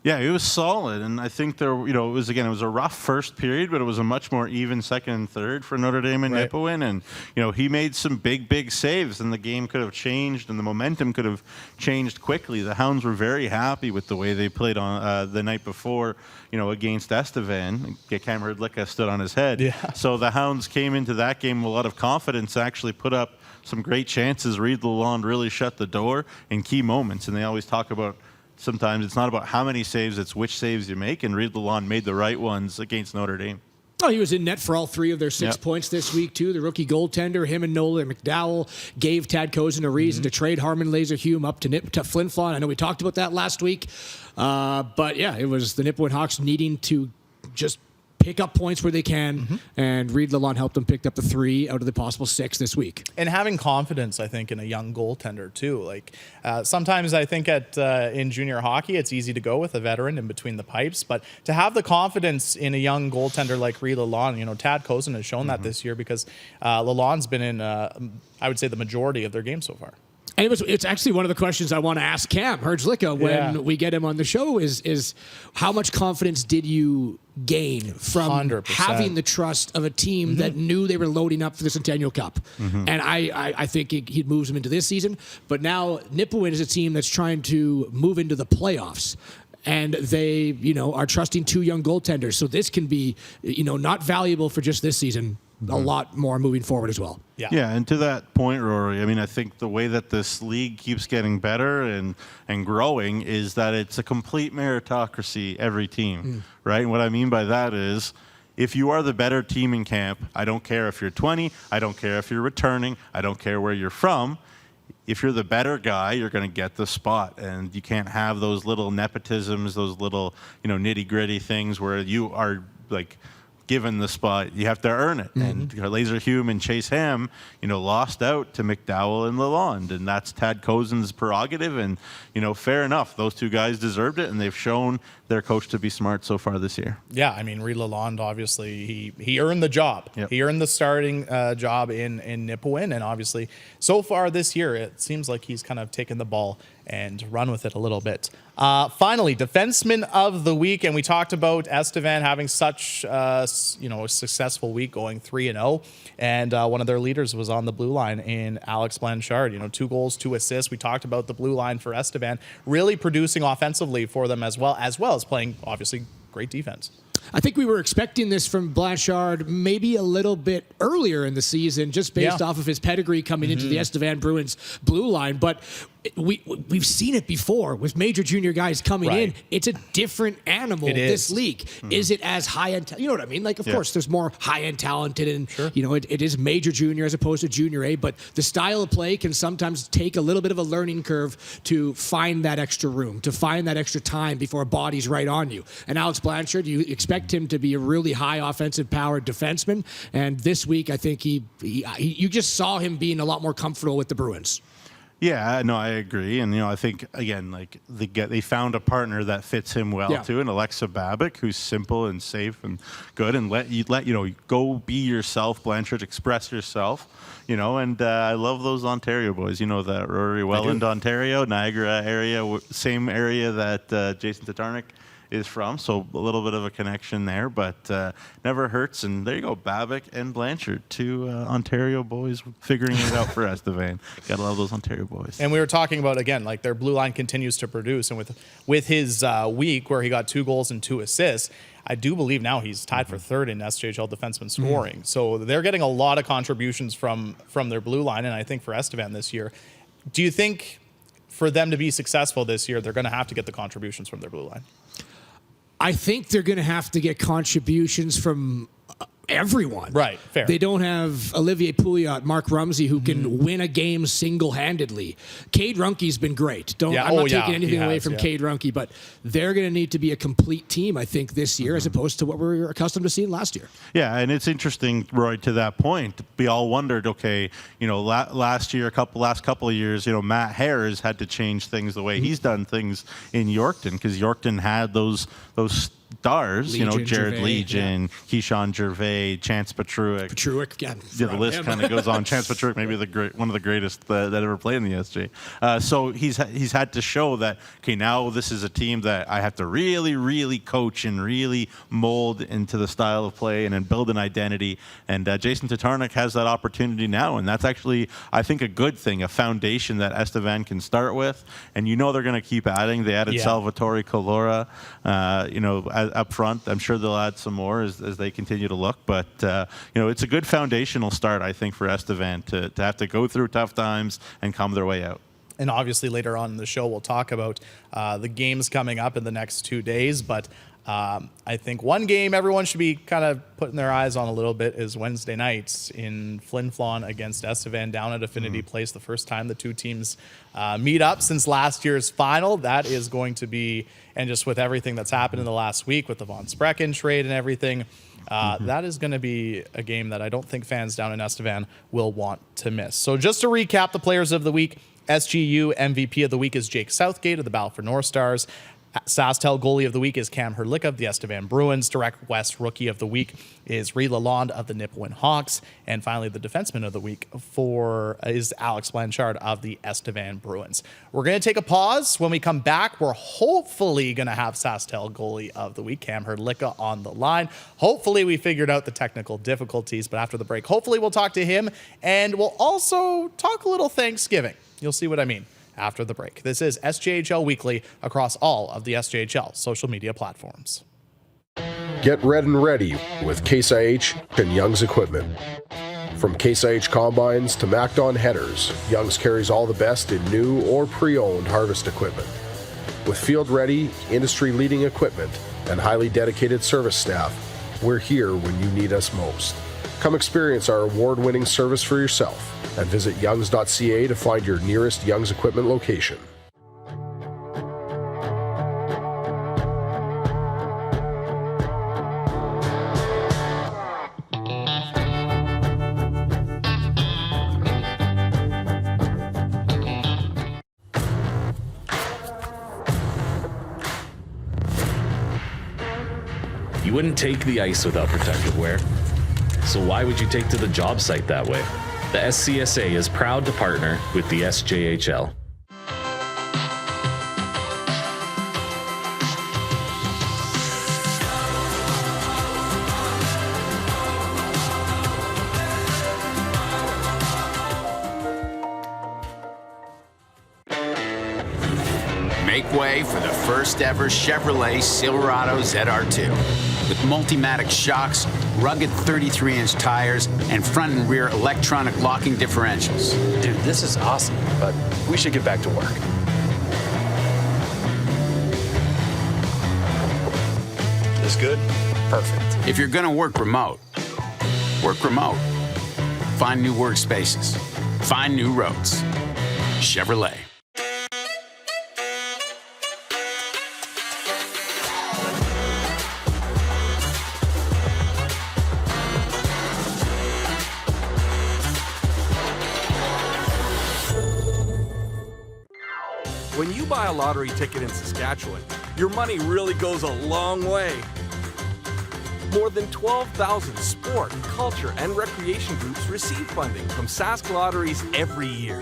[SPEAKER 3] Yeah, he was solid, and I think it was a rough first period, but it was a much more even second and third for Notre Dame and Nipawin, and he made some big saves, and the game could have changed, and the momentum could have changed quickly. The Hounds were very happy with the way they played on the night before, against Estevan. Cam Hrdlicka stood on his head.
[SPEAKER 1] Yeah.
[SPEAKER 3] So the Hounds came into that game with a lot of confidence, actually put up some great chances. Reed Lalonde really shut the door in key moments, and they always talk about sometimes it's not about how many saves, it's which saves you make, and Reed Lalonde made the right ones against Notre Dame.
[SPEAKER 2] Oh, he was in net for all 3 of their 6 points this week, too. The rookie goaltender, him and Nolan McDowell, gave Tad Cozen a reason to trade Harmon Laserhume up to Flin Flon. I know we talked about that last week. But, yeah, it was the Nipawin Hawks needing to just pick up points where they can, and Reed Lalonde helped them pick up the 3 out of the possible 6 this week.
[SPEAKER 1] And having confidence, I think, in a young goaltender, too. Like, sometimes I think in junior hockey, it's easy to go with a veteran in between the pipes, but to have the confidence in a young goaltender like Reed Lalonde, Tad Cozen has shown that this year, because Lalonde's been in, I would say, the majority of their games so far.
[SPEAKER 2] And it's actually one of the questions I want to ask Cam Hrdlicka when we get him on the show is how much confidence did you gain from
[SPEAKER 1] 100%.
[SPEAKER 2] having the trust of a team that knew they were loading up for the Centennial Cup? And I think he moves them into this season. But now Nipawin is a team that's trying to move into the playoffs. And they, are trusting 2 young goaltenders. So this can be, not valuable for just this season, a lot more moving forward as well.
[SPEAKER 3] Yeah, and to that point, Rory, I mean, I think the way that this league keeps getting better and growing is that it's a complete meritocracy, every team, right? And what I mean by that is, if you are the better team in camp, I don't care if you're 20, I don't care if you're returning, I don't care where you're from. If you're the better guy, you're going to get the spot, and you can't have those little nepotisms, those little, nitty-gritty things where you are like given the spot. You have to earn it. And Laserhume and Chase Ham, lost out to McDowell and Lalonde, and that's Tad Cozen's prerogative. And fair enough, those 2 guys deserved it, and they've shown their coach to be smart so far this year.
[SPEAKER 1] Yeah, I mean, Reed Lalonde, obviously, he earned the job. He earned the starting job in Nipawin, and obviously, so far this year, it seems like he's kind of taken the ball and run with it a little bit. Finally, Defenseman of the Week, and we talked about Estevan having such a successful week, going 3-0, and one of their leaders was on the blue line in Alex Blanchard. 2 goals, 2 assists. We talked about the blue line for Estevan, really producing offensively for them as well as playing, obviously, great defense.
[SPEAKER 2] I think we were expecting this from Blanchard maybe a little bit earlier in the season, just based off of his pedigree coming into the Estevan Bruins blue line. But we've seen it before with major junior guys coming in. It's a different animal, this league. Is it as high-end? You know what I mean? Like, of course, there's more high-end talented, and it is major junior as opposed to junior A. But the style of play can sometimes take a little bit of a learning curve to find that extra room, to find that extra time before a body's right on you. And Alex Blanchard, you expect him to be a really high offensive powered defenseman, and this week I think you just saw him being a lot more comfortable with the Bruins.
[SPEAKER 3] Yeah, no, I agree. And, I think, again, like they found a partner that fits him well, too, and Alexa Babic, who's simple and safe and good, and let go be yourself, Blanchard, express yourself, and I love those Ontario boys. That Rory Welland, Ontario, Niagara area, same area that Jason Tatarnic is from, so a little bit of a connection there, but never hurts. And there you go, Babic and Blanchard, two Ontario boys figuring it out for Estevan. Gotta love those Ontario boys.
[SPEAKER 1] And we were talking about, again, like their blue line continues to produce, and with his week where he got 2 goals and 2 assists, I do believe now he's tied for third in SJHL defenseman scoring. So they're getting a lot of contributions from their blue line, and I think for Estevan this year, do you think for them to be successful this year, they're going to have to get the contributions from their blue line?
[SPEAKER 2] I think they're going to have to get contributions from everyone.
[SPEAKER 1] Right, fair.
[SPEAKER 2] They don't have Olivier Pouliot, Mark Rumsey, who can win a game single-handedly. Cade Runke's been great. I'm not taking anything away from Cade Runke, but they're going to need to be a complete team, I think, this year, as opposed to what we were accustomed to seeing last year.
[SPEAKER 3] Yeah, and it's interesting, Roy, to that point. We all wondered, okay, last year, last couple of years, Matt Hare has had to change things the way he's done things in Yorkton, because Yorkton had those stars, Jared
[SPEAKER 2] Gervais,
[SPEAKER 3] Legion, Keyshawn Gervais, Chance Petruic. The list kind of goes on. Chance Petruic, maybe one of the greatest that ever played in the SJ. So he's had to show that, okay, now this is a team that I have to really, really coach and really mold into the style of play and then build an identity. And Jason Tatarnic has that opportunity now, and that's actually, I think, a good thing, a foundation that Estevan can start with. And they're going to keep adding. They added Salvatore Colora, up front. I'm sure they'll add some more as they continue to look, but it's a good foundational start, I think, for Estevan to have to go through tough times and come their way out.
[SPEAKER 1] And obviously later on in the show, we'll talk about the games coming up in the next 2 days, but I think one game everyone should be kind of putting their eyes on a little bit is Wednesday nights in Flin Flon against Estevan down at Affinity Place. The first time the two teams meet up since last year's final. That is going to be, and just with everything that's happened in the last week with the Von Sprecken trade and everything, that is going to be a game that I don't think fans down in Estevan will want to miss. So just to recap the players of the week, SGU MVP of the week is Jake Southgate of the Battle for North Stars. Sasktel goalie of the week is Cam Hrdlicka of the Estevan Bruins. Direct West rookie of the week is Reed Lalonde of the Nipawin Hawks. And finally, the defenseman of the week is Alex Blanchard of the Estevan Bruins. We're going to take a pause. When we come back, we're hopefully going to have Sasktel goalie of the week, Cam Hrdlicka, on the line. Hopefully we figured out the technical difficulties, but after the break, hopefully we'll talk to him, and we'll also talk a little Thanksgiving. You'll see what I mean after the break. This is SJHL Weekly across all of the SJHL social media platforms.
[SPEAKER 10] Get red and ready with Case IH and Young's equipment. From Case IH combines to MacDon headers, Young's carries all the best in new or pre-owned harvest equipment. With field-ready, industry-leading equipment and highly dedicated service staff, we're here when you need us most. Come experience our award-winning service for yourself and visit youngs.ca to find your nearest Young's equipment location.
[SPEAKER 11] You wouldn't take the ice without protective wear. So why would you take to the job site that way? The SCSA is proud to partner with the SJHL.
[SPEAKER 12] Make way for the first ever Chevrolet Silverado ZR2. With Multimatic shocks, rugged 33-inch tires, and front and rear electronic locking differentials.
[SPEAKER 13] Dude, this is awesome, but we should get back to work. This good? Perfect.
[SPEAKER 12] If you're gonna work remote. Find new workspaces. Find new roads. Chevrolet.
[SPEAKER 8] When you buy a lottery ticket in Saskatchewan, your money really goes a long way. More than 12,000 sport, culture, and recreation groups receive funding from Sask Lotteries every year.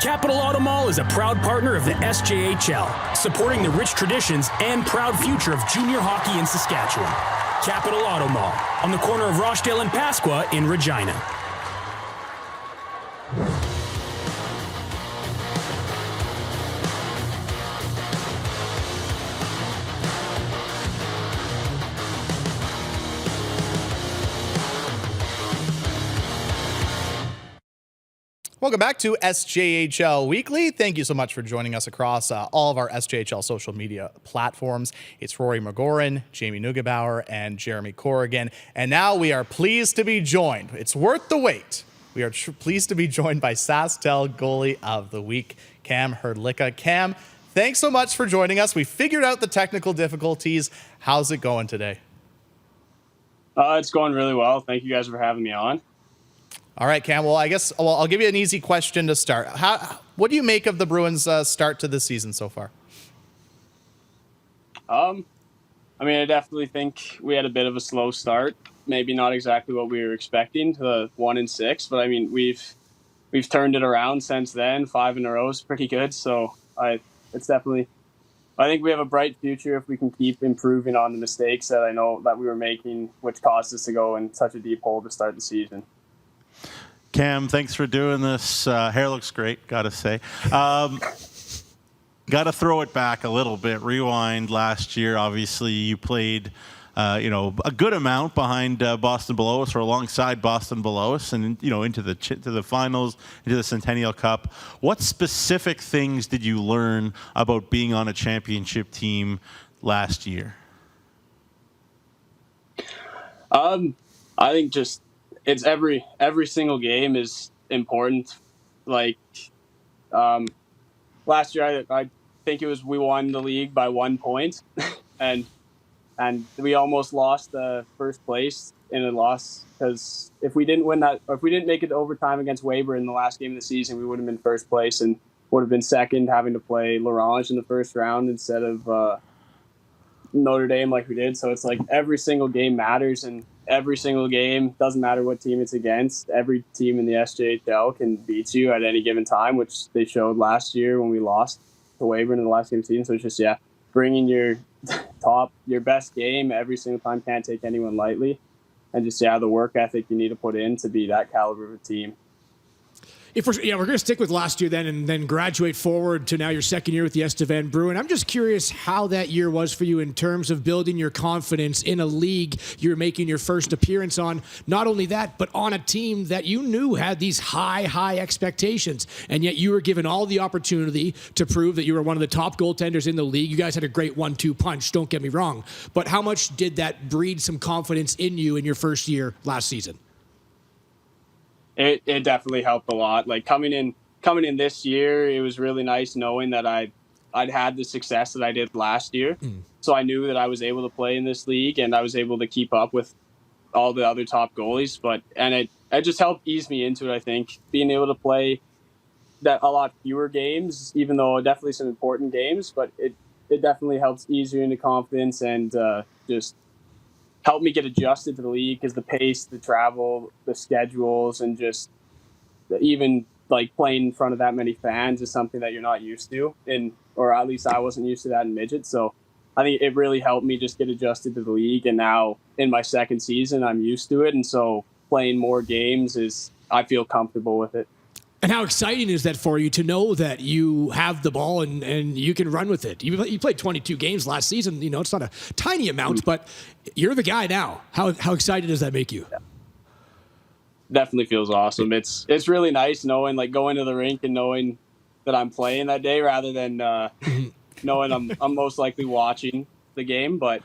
[SPEAKER 6] Capital Auto Mall is a proud partner of the SJHL, supporting the rich traditions and proud future of junior hockey in Saskatchewan. Capital Auto Mall, on the corner of Rochdale and Pasqua in Regina.
[SPEAKER 1] Welcome back to SJHL Weekly. Thank you so much for joining us across all of our SJHL social media platforms. It's Rory Mcgouran, Jamie Neugebauer, and Jeromy Corrigan. And now we are pleased to be joined. It's worth the wait. We are pleased to be joined by Sasktel Goalie of the Week, Cam Hrdlicka. Cam, thanks so much for joining us. We figured out the technical difficulties. How's it going today?
[SPEAKER 14] It's going really well. Thank you guys for having me on.
[SPEAKER 1] All right, Cam. Well, I'll give you an easy question to start. What do you make of the Bruins' start to the season so far?
[SPEAKER 14] I definitely think we had a bit of a slow start. Maybe not exactly what we were expecting, to 1-6, but we've turned it around since then. 5 in a row is pretty good. So I think we have a bright future if we can keep improving on the mistakes that I know that we were making, which caused us to go in such a deep hole to start the season.
[SPEAKER 3] Cam, thanks for doing this. Hair looks great, gotta say. Gotta throw it back a little bit. Rewind last year. Obviously, you played, a good amount behind Boston below us, or alongside Boston below us, and into the finals, into the Centennial Cup. What specific things did you learn about being on a championship team last year?
[SPEAKER 14] I think just. It's every single game is important. Like last year, I think we won the league by 1 point, and we almost lost the first place in a loss, because if we didn't make it to overtime against Weyburn in the last game of the season, we would have been first place and would have been second, having to play L'Orange in the first round instead of Notre Dame like we did. So it's like every single game matters, and every single game, doesn't matter what team it's against, every team in the SJHL can beat you at any given time, which they showed last year when we lost to Weyburn in the last game of the season. So it's just, bringing your best game every single time, can't take anyone lightly. And just, the work ethic you need to put in to be that caliber of a team.
[SPEAKER 2] If we're going to stick with last year then, and then graduate forward to now your second year with the Estevan Bruin, I'm just curious how that year was for you in terms of building your confidence in a league you're making your first appearance on. Not only that, but on a team that you knew had these high expectations, and yet you were given all the opportunity to prove that you were one of the top goaltenders in the league. You guys had a great 1-2 punch, don't get me wrong, but how much did that breed some confidence in you in your first year last season?
[SPEAKER 14] It definitely helped a lot. Like coming in this year, it was really nice knowing that I'd had the success that I did last year. So I knew that I was able to play in this league, and I was able to keep up with all the other top goalies. And it just helped ease me into it, I think, being able to play that a lot fewer games, even though definitely some important games, but it definitely helps ease you into confidence and just helped me get adjusted to the league, because the pace, the travel, the schedules, and just even like playing in front of that many fans is something that you're not used to, or at least I wasn't used to that in midget. So I think it really helped me just get adjusted to the league. And now in my second season, I'm used to it. And so playing more games I feel comfortable with it.
[SPEAKER 2] And how exciting is that for you to know that you have the ball and you can run with it? You played 22 games last season. It's not a tiny amount, but you're the guy now. How excited does that make you?
[SPEAKER 14] Yeah. Definitely feels awesome. It's really nice knowing, like, going to the rink and knowing that I'm playing that day, rather than knowing I'm most likely watching the game. But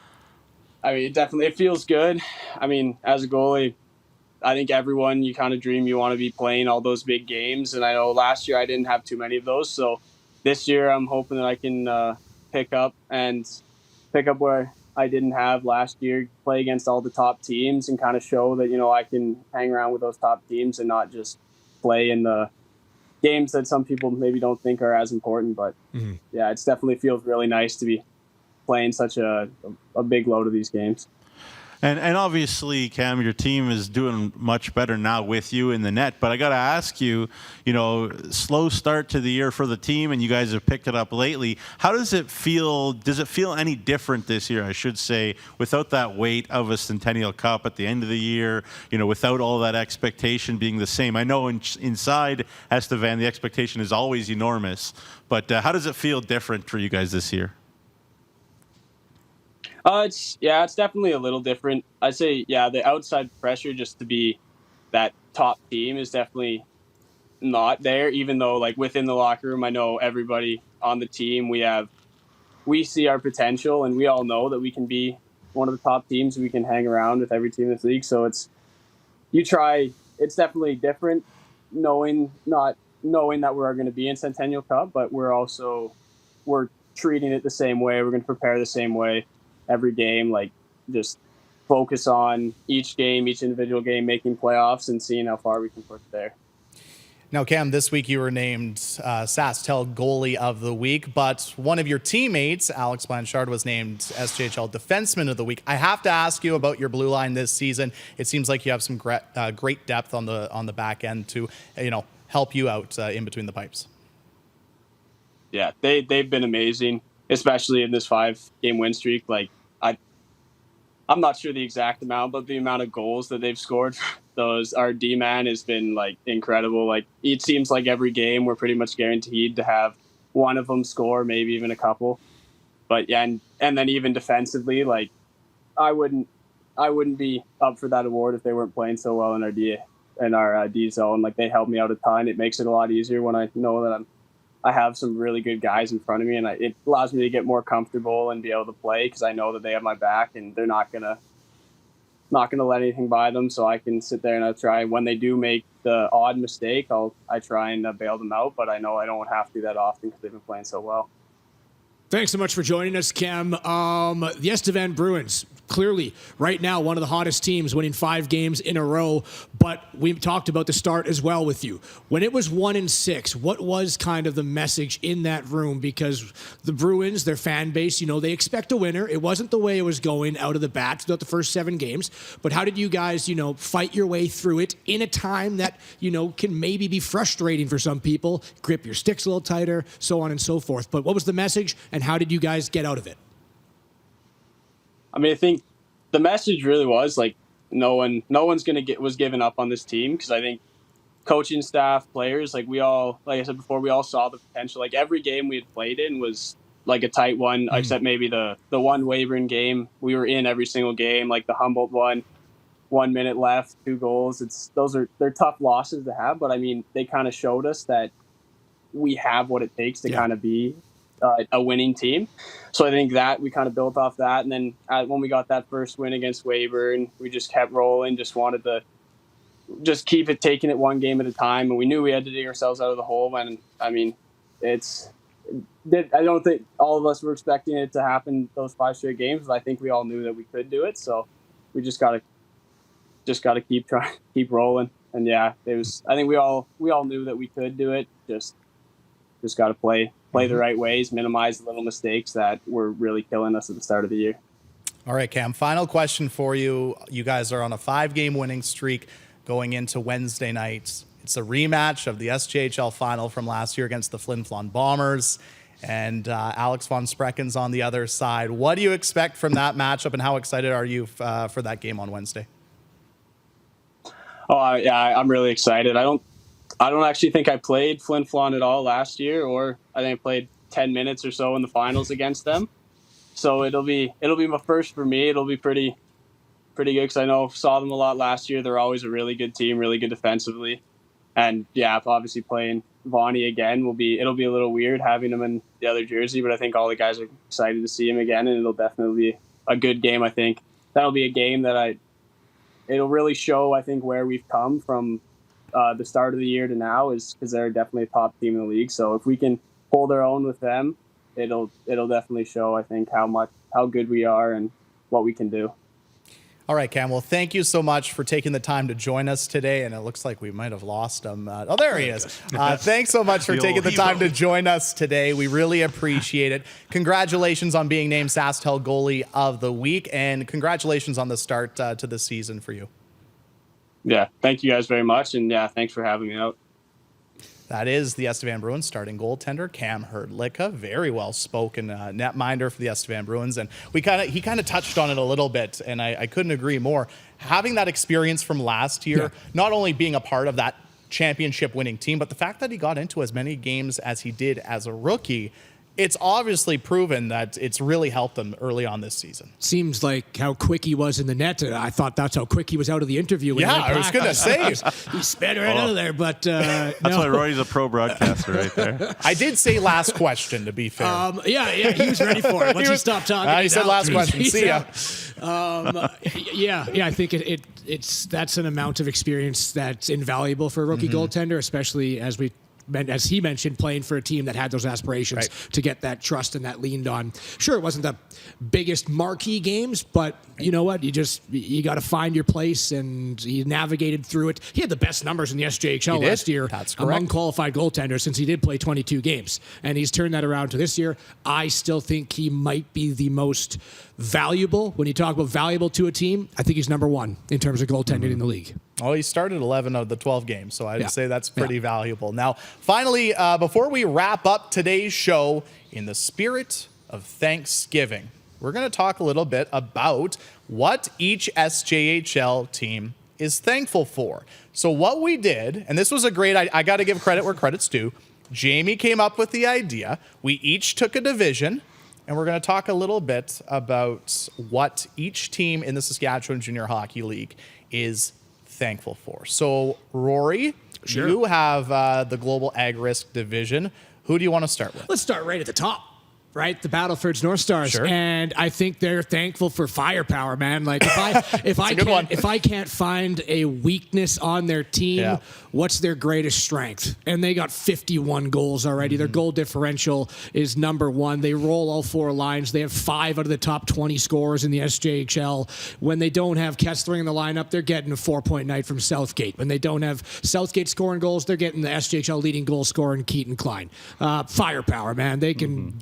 [SPEAKER 14] it feels good. As a goalie, I think everyone, you kind of dream you want to be playing all those big games. And I know last year I didn't have too many of those. So this year I'm hoping that I can pick up where I didn't have last year, play against all the top teams, and kind of show that, I can hang around with those top teams and not just play in the games that some people maybe don't think are as important. But yeah, it definitely feels really nice to be playing such a big load of these games.
[SPEAKER 3] And obviously, Cam, your team is doing much better now with you in the net. But I got to ask you, slow start to the year for the team, and you guys have picked it up lately. How does it feel? Does it feel any different this year, I should say, without that weight of a Centennial Cup at the end of the year, without all that expectation being the same? I know inside Estevan, the expectation is always enormous. But how does it feel different for you guys this year?
[SPEAKER 14] It's definitely a little different. I'd say, the outside pressure just to be that top team is definitely not there, even though like within the locker room, I know everybody on the team, we see our potential and we all know that we can be one of the top teams. We can hang around with every team in this league. So it's definitely different not knowing that we're going to be in Centennial Cup, but we're treating it the same way. We're going to prepare the same way every game, like just focus on each game, each individual game, making playoffs and seeing how far we can push there.
[SPEAKER 1] Now, Cam, this week you were named Sasktel Goalie of the Week, but one of your teammates, Alex Blanchard, was named SJHL Defenseman of the Week. I have to ask you about your blue line this season. It seems like you have some great depth on the back end to help you out in between the pipes.
[SPEAKER 14] Yeah, they've been amazing, especially in this 5-game win streak. Like I'm not sure the exact amount, but the amount of goals that they've scored, our D-man has been like incredible. Like it seems like every game we're pretty much guaranteed to have one of them score, maybe even a couple. But yeah, and then even defensively, like I wouldn't be up for that award if they weren't playing so well in our D zone. Like they help me out a ton. It makes it a lot easier when I know that I have some really good guys in front of me, and it allows me to get more comfortable and be able to play because I know that they have my back and they're not gonna let anything by them. So I can sit there and I try. When they do make the odd mistake, I try and bail them out. But I know I don't have to that often because they've been playing so well.
[SPEAKER 2] Thanks so much for joining us, Cam. The Estevan Bruins, clearly right now one of the hottest teams, winning 5 games in a row. But we talked about the start as well with you. When it was 1-6, what was kind of the message in that room? Because the Bruins, their fan base, they expect a winner. It wasn't the way it was going out of the bat throughout the first 7 games. But how did you guys, fight your way through it in a time that, can maybe be frustrating for some people? Grip your sticks a little tighter, so on and so forth. But what was the message, and how did you guys get out of it?
[SPEAKER 14] I mean, I think the message really was like no one's was giving up on this team, because I think coaching staff, players, like I said before, we all saw the potential. Like every game we had played in was like a tight one, except maybe the one Weyburn game. We were in every single game, like the Humboldt one, 1 minute left, 2 goals. They're tough losses to have, but I mean, they kind of showed us that we have what it takes to kind of be a winning team. So I think that we kind of built off that. And then when we got that first win against Weyburn, we just kept rolling, just wanted to just keep it, taking it one game at a time. And we knew we had to dig ourselves out of the hole. And I mean, I don't think all of us were expecting it to happen those 5 straight games. But I think we all knew that we could do it. So we just got to keep trying, keep rolling. And yeah, I think we all knew that we could do it. Just got to play the right ways, minimize the little mistakes that were really killing us at the start of the year.
[SPEAKER 1] All right, Cam, final question for you. You guys are on a 5-game winning streak going into Wednesday night. It's a rematch of the SJHL final from last year against the Flin Flon Bombers, and Alex von Sprecken's on the other side. What do you expect from that matchup, and how excited are you for that game on Wednesday?
[SPEAKER 14] Oh, yeah, I'm really excited. I don't actually think I played Flin Flon at all last year, or I think I played 10 minutes or so in the finals against them. So it'll be my first for me. It'll be pretty good because I saw them a lot last year. They're always a really good team, really good defensively. And yeah, obviously playing Vonnie again it'll be a little weird having him in the other jersey, but I think all the guys are excited to see him again, and it'll definitely be a good game. I think that'll be a game that it'll really show, I think, where we've come from the start of the year to now, is because they're definitely a top team in the league. So if we can hold our own with them, it'll definitely show, I think, how good we are and what we can do.
[SPEAKER 1] All right, Cam. Well, thank you so much for taking the time to join us today. And it looks like we might have lost him. Oh, there he is. Thanks so much for taking the time to join us today. We really appreciate it. Congratulations on being named Sasktel Goalie of the Week. And congratulations on the start to the season for you.
[SPEAKER 14] Yeah, thank you guys very much. And yeah, thanks for having me out.
[SPEAKER 1] That is the Estevan Bruins starting goaltender, Cam Hrdlicka. Very well-spoken netminder for the Estevan Bruins. And he kind of touched on it a little bit, and I couldn't agree more. Having that experience from last year, not only being a part of that championship-winning team, but the fact that he got into as many games as he did as a rookie, it's obviously proven that it's really helped him early on this season.
[SPEAKER 2] Seems like how quick he was in the net. I thought that's how quick he was out of the interview.
[SPEAKER 1] Yeah, I was going to say.
[SPEAKER 2] He sped right out of there, but
[SPEAKER 3] that's why Rory's a pro broadcaster right there.
[SPEAKER 1] I did say last question, to be fair.
[SPEAKER 2] Yeah, he was ready for it. Once he stopped talking,
[SPEAKER 1] he said last question. See ya.
[SPEAKER 2] I think that's an amount of experience that's invaluable for a rookie goaltender, especially as he mentioned, playing for a team that had those aspirations to get that trust and that leaned on. Sure, it wasn't the biggest marquee games, but you know what? You got to find your place, and he navigated through it. He had the best numbers in the SJHL last year among qualified goaltenders since he did play 22 games, and he's turned that around to this year. I still think he might be the most valuable. When you talk about valuable to a team, I think he's number one in terms of goaltending in the league.
[SPEAKER 1] Well, he started 11 of the 12 games, so I'd say that's pretty valuable. Now, finally, before we wrap up today's show, in the spirit of Thanksgiving, we're going to talk a little bit about what each SJHL team is thankful for. So what we did, and this was a great, I got to give credit where credit's due. Jamie came up with the idea. We each took a division, and we're going to talk a little bit about what each team in the Saskatchewan Junior Hockey League is thankful for. So, Rory, you have the Global Ag Risk Division. Who do you want to start with?
[SPEAKER 2] Let's start right at the top. Right, the Battlefords North Stars, and I think they're thankful for firepower, man. Like if I can't find a weakness on their team, what's their greatest strength? And they got 51 goals already. Their goal differential is number one. They roll all four lines. They have 5 out of the top 20 scorers in the SJHL. When they don't have Kessler in the lineup, they're getting a 4-point night from Southgate. When they don't have Southgate scoring goals, they're getting the SJHL leading goal scorer in Keaton Klein. Firepower, man. They can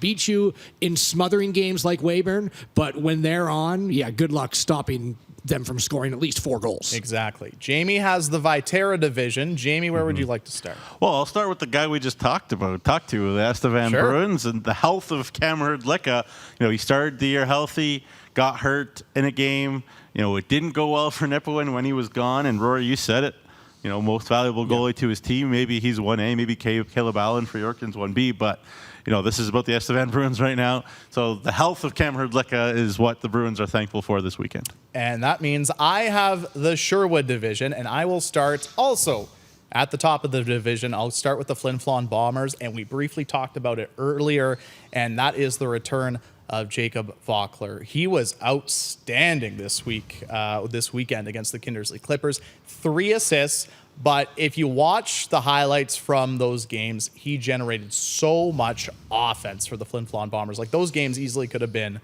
[SPEAKER 2] beat you in smothering games like Weyburn, but when they're on, good luck stopping them from scoring at least 4 goals.
[SPEAKER 1] Exactly. Jamie has the Viterra division. Jamie, where would you like to start?
[SPEAKER 3] Well, I'll start with the guy we just talked to, the Estevan Bruins, and the health of Cam Hrdlicka. He started the year healthy, got hurt in a game. It didn't go well for Nipawin when he was gone, and Rory, you said it. Most valuable goalie to his team. Maybe he's 1A, maybe Caleb Allen for Yorkton's 1B, but this is about the Estevan Bruins right now. So the health of Cam Hrdlicka is what the Bruins are thankful for this weekend.
[SPEAKER 1] And that means I have the Sherwood division, and I will start also at the top of the division. I'll start with the Flin Flon Bombers, and we briefly talked about it earlier, and that is the return of Jacob Vockler. He was outstanding this weekend against the Kindersley Clippers. 3 assists. But if you watch the highlights from those games, he generated so much offense for the Flin Flon Bombers. Like, those games easily could have been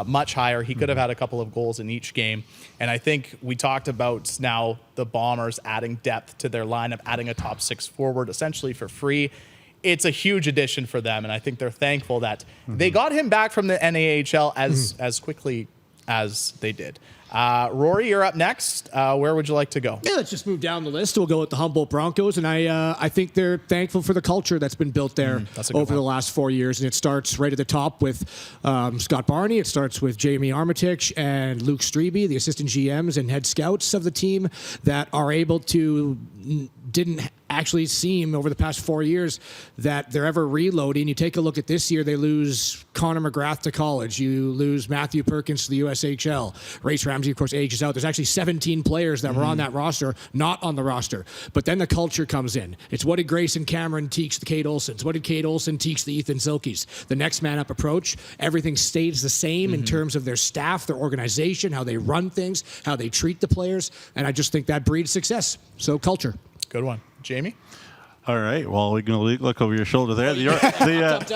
[SPEAKER 1] much higher. He could have had a couple of goals in each game. And I think we talked about now the Bombers adding depth to their lineup, adding a top 6 forward essentially for free. It's a huge addition for them, and I think they're thankful that they got him back from the NAHL as quickly as they did. Rory, you're up next. Where would you like to go?
[SPEAKER 2] Yeah, let's just move down the list. We'll go with the Humboldt Broncos, and I think they're thankful for the culture that's been built there over the last 4 years. And it starts right at the top with Scott Barney. It starts with Jamie Armitage and Luke Strebe, the assistant GMs and head scouts of the team that are able to didn't actually seem over the past 4 years that they're ever reloading. You take a look at this year, they lose Connor McGrath to college. You lose Matthew Perkins to the USHL. Race Ramsey, of course, ages out. There's actually 17 players that were on that roster, not on the roster. But then the culture comes in. It's what did Grayson Cameron teach the Kate Olsons? What did Kate Olsen teach the Ethan Silkies? The next man up approach. Everything stays the same in terms of their staff, their organization, how they run things, how they treat the players. And I just think that breeds success. So culture.
[SPEAKER 1] Good one. Jamie?
[SPEAKER 3] All right. Well, we're going to look over your shoulder there.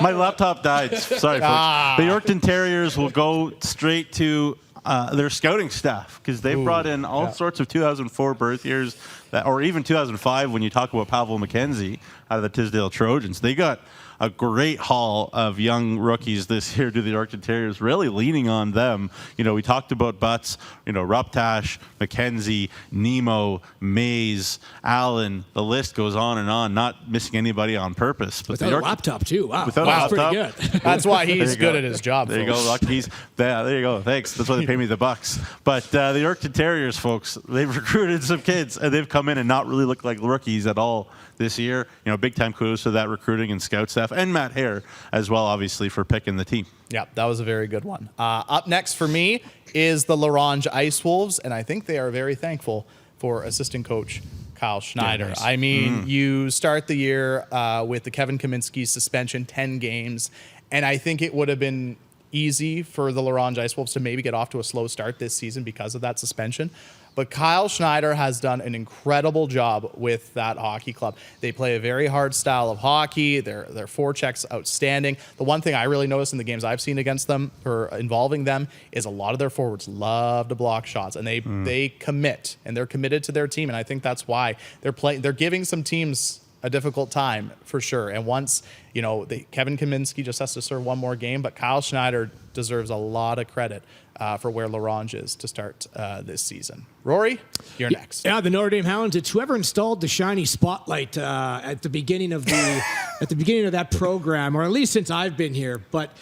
[SPEAKER 3] My laptop died. Sorry, folks. The Yorkton Terriers will go straight to their scouting staff, because they've brought in all sorts of 2004 birth years, or even 2005 when you talk about Pavel McKenzie out of the Tisdale Trojans. They got a great haul of young rookies this year to the Yorkton Terriers, really leaning on them. We talked about Butts, Ruptash, McKenzie, Nemo, Mays, Allen. The list goes on and on, not missing anybody on purpose. But
[SPEAKER 2] without a laptop, too. Wow.
[SPEAKER 3] Without
[SPEAKER 2] a
[SPEAKER 3] laptop.
[SPEAKER 2] Pretty good.
[SPEAKER 1] That's why he's good at his job.
[SPEAKER 3] There you go, Luck. There you go. Thanks. That's why they pay me the bucks. But the Yorkton Terriers, folks, they've recruited some kids, and they've come in and not really looked like rookies at all this year. Big time kudos to that recruiting and scout staff, and Matt Hare as well, obviously, for picking the team.
[SPEAKER 1] Yeah, that was a very good one. Up next for me is the Larange Ice Wolves, and I think they are very thankful for assistant coach Kyle Schneider.
[SPEAKER 2] Yeah, nice.
[SPEAKER 1] I mean, you start the year with the Kevin Kaminski suspension, 10 games, and I think it would have been easy for the Larange Ice Wolves to maybe get off to a slow start this season because of that suspension. But Kyle Schneider has done an incredible job with that hockey club. They play a very hard style of hockey. Their forecheck's outstanding. The one thing I really noticed in the games I've seen against them or involving them is a lot of their forwards love to block shots, and they commit, and they're committed to their team. And I think that's why they're giving some teams a difficult time for sure. And once, Kevin Kaminski just has to serve one more game, but Kyle Schneider deserves a lot of credit for where Larange is to start this season. Rory, you're next.
[SPEAKER 2] Yeah, the Notre Dame Hounds. It's whoever installed the shiny spotlight at the beginning of that program, or at least since I've been here. But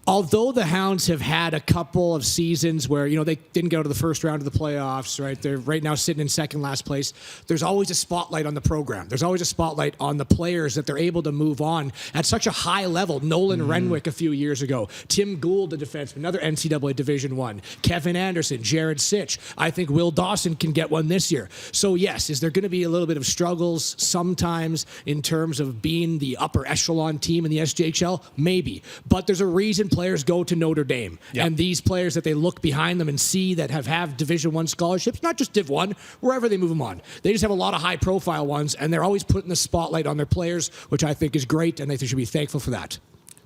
[SPEAKER 2] although the Hounds have had a couple of seasons where, they didn't go to the first round of the playoffs, right? They're right now sitting in second last place. There's always a spotlight on the program. There's always a spotlight on the players that they're able to move on at such a high level. Nolan Renwick a few years ago. Tim Gould, the defenseman, another NCAA Division I. Kevin Anderson, Jared Sitch. I think Will Dawson can get one this year. So yes, is there going to be a little bit of struggles sometimes in terms of being the upper echelon team in the SJHL? Maybe. But there's a reason players go to Notre Dame. Yep. And these players that they look behind them and see that have Division I scholarships, not just Div 1, wherever they move them on. They just have a lot of high-profile ones, and they're always putting the spotlight on their players, which I think is great, and they should be thankful for that.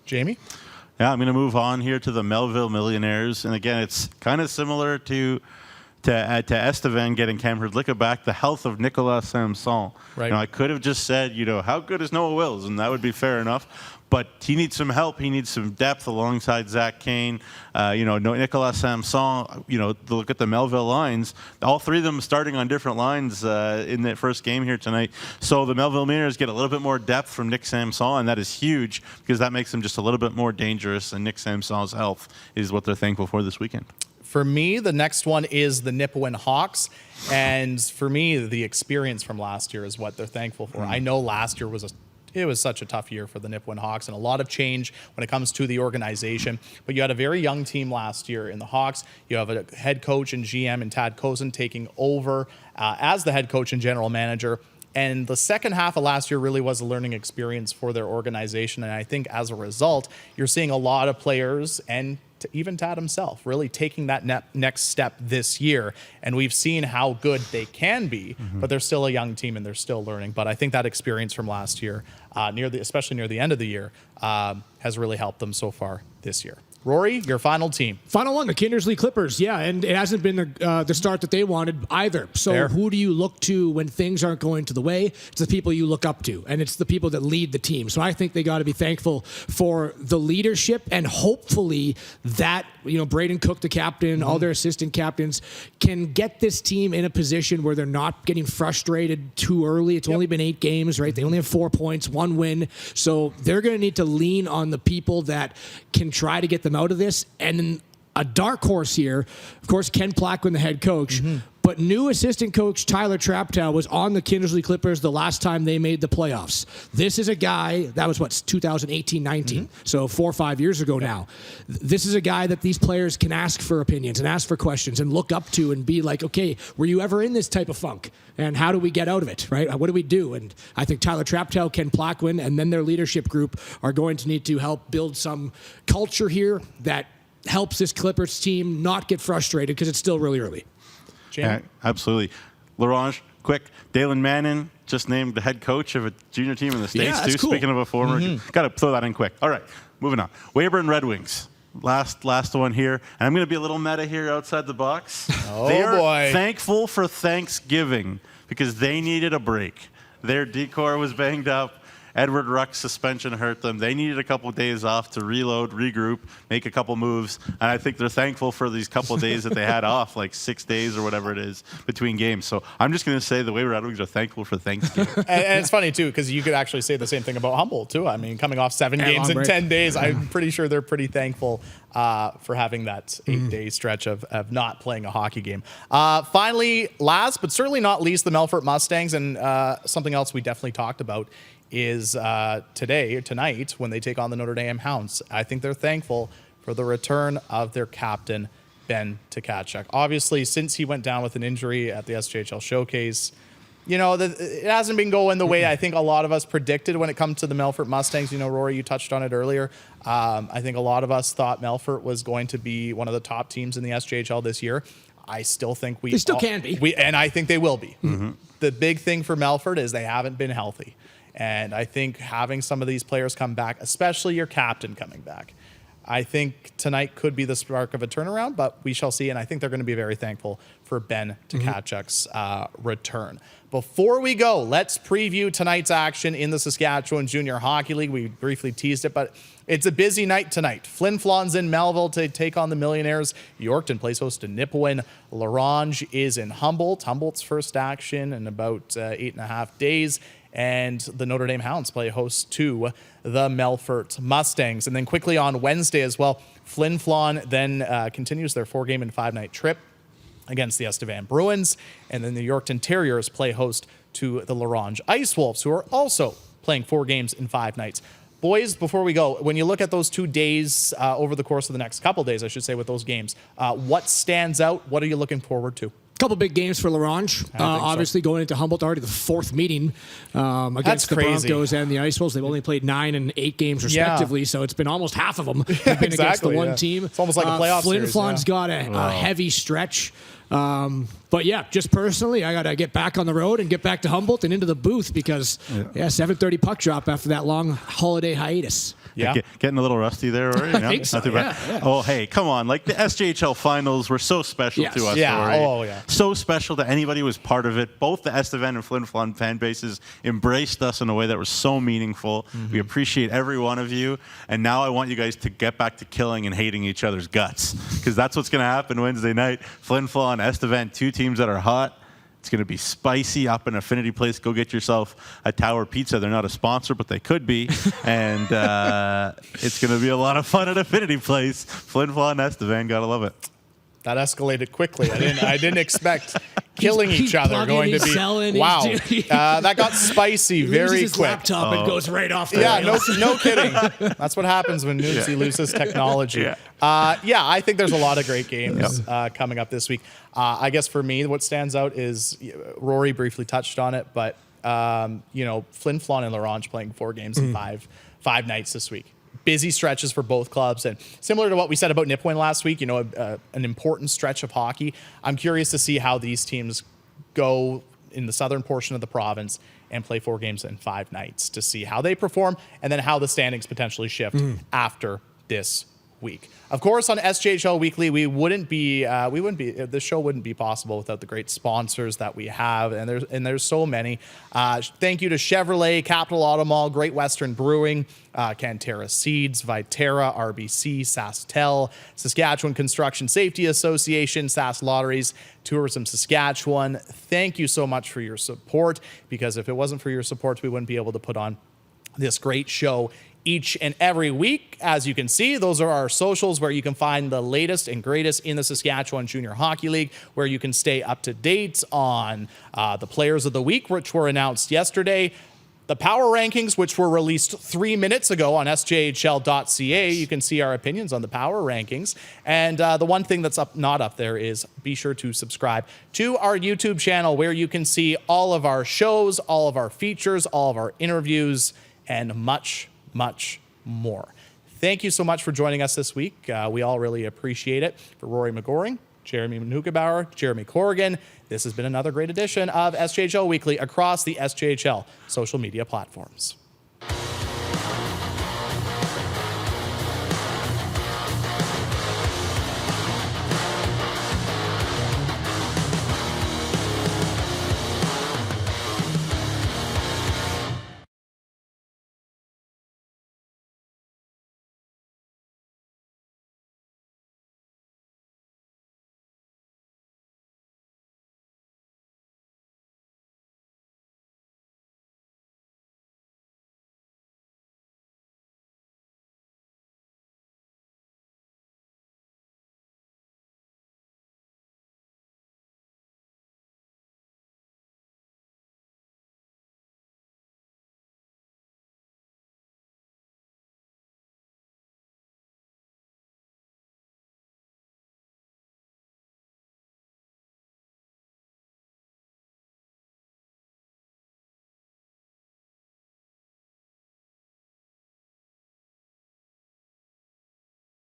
[SPEAKER 1] Jamie?
[SPEAKER 3] Yeah, I'm going to move on here to the Melville Millionaires. And again, it's kind of similar to Estevan getting Cam Hrdlicka back, the health of Nicolas Samson.
[SPEAKER 1] Right.
[SPEAKER 3] I could have just said, how good is Noah Wills? And that would be fair enough. But he needs some help. He needs some depth alongside Zach Kane. Nicolas Samson, look at the Melville lines. All three of them starting on different lines in the first game here tonight. So the Melville Millionaires get a little bit more depth from Nick Samson, and that is huge because that makes them just a little bit more dangerous. And Nick Samson's health is what they're thankful for this weekend.
[SPEAKER 1] For me, the next one is the Nipawin Hawks. And for me, the experience from last year is what they're thankful for. I know last year was such a tough year for the Nipawin Hawks and a lot of change when it comes to the organization. But you had a very young team last year in the Hawks. You have a head coach and GM in Tad Kozin taking over as the head coach and general manager. And the second half of last year really was a learning experience for their organization. And I think as a result, you're seeing a lot of players and even Tad himself really taking that next step this year. And we've seen how good they can be, but they're still a young team and they're still learning. But I think that experience from last year, especially near the end of the year, has really helped them so far this year. Rory, your final team.
[SPEAKER 2] Final one, the Kindersley Clippers. Yeah, and it hasn't been the start that they wanted either. So Who do you look to when things aren't going to the way? It's the people you look up to, and it's the people that lead the team. So I think they got to be thankful for the leadership, and hopefully that, Braden Cook, the captain, all their assistant captains, can get this team in a position where they're not getting frustrated too early. It's only been 8 games, right? They only have 4 points, 1 win. So they're going to need to lean on the people that can try to get them out of this. And then a dark horse here, of course, Ken Plaquin, the head coach, but new assistant coach Tyler Traptow was on the Kindersley Clippers the last time they made the playoffs. This is a guy, that was 2018-19, so 4 or 5 years ago now. This is a guy that these players can ask for opinions and ask for questions and look up to and be like, okay, were you ever in this type of funk? And how do we get out of it, right? What do we do? And I think Tyler Traptow, Ken Plaquin, and then their leadership group are going to need to help build some culture here that helps this Clippers team not get frustrated because it's still really early.
[SPEAKER 3] Yeah, absolutely. Larange, quick. Dalen Mannon just named the head coach of a junior team in the States, too.
[SPEAKER 2] Cool.
[SPEAKER 3] Speaking of a former. Got to throw that in quick. All right, moving on. Weyburn Red Wings. Last one here. And I'm going to be a little meta here outside the box.
[SPEAKER 1] Oh,
[SPEAKER 3] they are
[SPEAKER 1] boy.
[SPEAKER 3] thankful for Thanksgiving because they needed a break. Their decor was banged up. Edward Ruck's suspension hurt them. They needed a couple of days off to reload, regroup, make a couple moves. And I think they're thankful for these couple of days that they had off, like 6 days or whatever it is between games. So I'm just going to say the way Red Wings are thankful for Thanksgiving.
[SPEAKER 1] And it's funny, too, because you could actually say the same thing about Humboldt, too. I mean, coming off 7 games in 10 days, I'm pretty sure they're pretty thankful for having that 8-day stretch of not playing a hockey game. Finally, last but certainly not least, the Melfort Mustangs, and something else we definitely talked about is tonight, when they take on the Notre Dame Hounds. I think they're thankful for the return of their captain, Ben Tkachuk. Obviously, since he went down with an injury at the SJHL Showcase, it hasn't been going the way I think a lot of us predicted when it comes to the Melfort Mustangs. Rory, you touched on it earlier. I think a lot of us thought Melfort was going to be one of the top teams in the SJHL this year. I still think
[SPEAKER 2] they still can be.
[SPEAKER 1] And I think they will be. Mm-hmm. The big thing for Melfort is they haven't been healthy. And I think having some of these players come back, especially your captain coming back, I think tonight could be the spark of a turnaround, but we shall see. And I think they're going to be very thankful for Ben Tkachuk's return. Before we go, let's preview tonight's action in the Saskatchewan Junior Hockey League. We briefly teased it, but it's a busy night tonight. Flin Flon's in Melville to take on the Millionaires. Yorkton plays host to Nipawin. Larange is in Humboldt. Humboldt's first action in about 8.5 days. And the Notre Dame Hounds play host to the Melfort Mustangs. And then quickly on Wednesday as well, Flin Flon then continues their 4-game and 5-night trip against the Estevan Bruins. And then the Yorkton Terriers play host to the Larange Ice Wolves, who are also playing 4 games in 5 nights. Boys, before we go, when you look at those 2 days over the course of the next couple days, I should say, with those games, what stands out? What are you looking forward to?
[SPEAKER 2] Couple big games for Larange. Obviously, going into Humboldt, already the 4th meeting against the Broncos and the Ice Wolves. They've only played 9 and 8 games respectively, so it's been almost half of them have been against the one team.
[SPEAKER 1] It's almost like a playoff
[SPEAKER 2] Flin
[SPEAKER 1] series.
[SPEAKER 2] Flon's got a heavy stretch. But yeah, just personally, I got to get back on the road and get back to Humboldt and into the booth because 7:30 puck drop after that long holiday hiatus.
[SPEAKER 3] Yeah, getting a little rusty there, Rory.
[SPEAKER 2] I think so. Yeah.
[SPEAKER 3] Oh, hey, come on! Like the SJHL finals were so special to us. Rory. So special to anybody who was part of it. Both the Estevan and Flin Flon fan bases embraced us in a way that was so meaningful. We appreciate every one of you, and now I want you guys to get back to killing and hating each other's guts because that's what's going to happen Wednesday night. Flin Flon, Estevan, 2 teams that are hot. It's going to be spicy up in Affinity Place. Go get yourself a Tower Pizza. They're not a sponsor, but they could be. And it's going to be a lot of fun at Affinity Place. Flin Flon, Estevan, gotta love it.
[SPEAKER 1] That escalated quickly. I didn't expect killing each other going to be. Wow, that got spicy very
[SPEAKER 2] his
[SPEAKER 1] quick.
[SPEAKER 2] Laptop and goes right off. The
[SPEAKER 1] no kidding. That's what happens when Newsy loses technology. I think there's a lot of great games coming up this week. I guess for me, what stands out is Rory briefly touched on it, but Flin Flon and Larange playing 4 games in 5 nights this week. Busy stretches for both clubs, and similar to what we said about Nipawin last week, an important stretch of hockey. I'm curious to see how these teams go in the southern portion of the province and play 4 games in 5 nights to see how they perform, and then how the standings potentially shift after this week. Of course, on SJHL Weekly, this show wouldn't be possible without the great sponsors that we have, and there's so many. Thank you to Chevrolet, Capital Auto Mall, Great Western Brewing, Cantera Seeds, Viterra, RBC, Sasktel, Saskatchewan Construction Safety Association, Sask Lotteries, Tourism Saskatchewan. Thank you so much for your support, because if it wasn't for your support, we wouldn't be able to put on this great show each and every week. As you can see, those are our socials where you can find the latest and greatest in the Saskatchewan Junior Hockey League, where you can stay up to date on the players of the week, which were announced yesterday, the power rankings, which were released 3 minutes ago on sjhl.ca. You can see our opinions on the power rankings. And the one thing that's not up there is be sure to subscribe to our YouTube channel, where you can see all of our shows, all of our features, all of our interviews, and much more. Thank you so much for joining us this week. We all really appreciate it. For Rory Mcgouran, Jeromy Neugebauer, Jeromy Corrigan, this has been another great edition of SJHL Weekly across the SJHL social media platforms.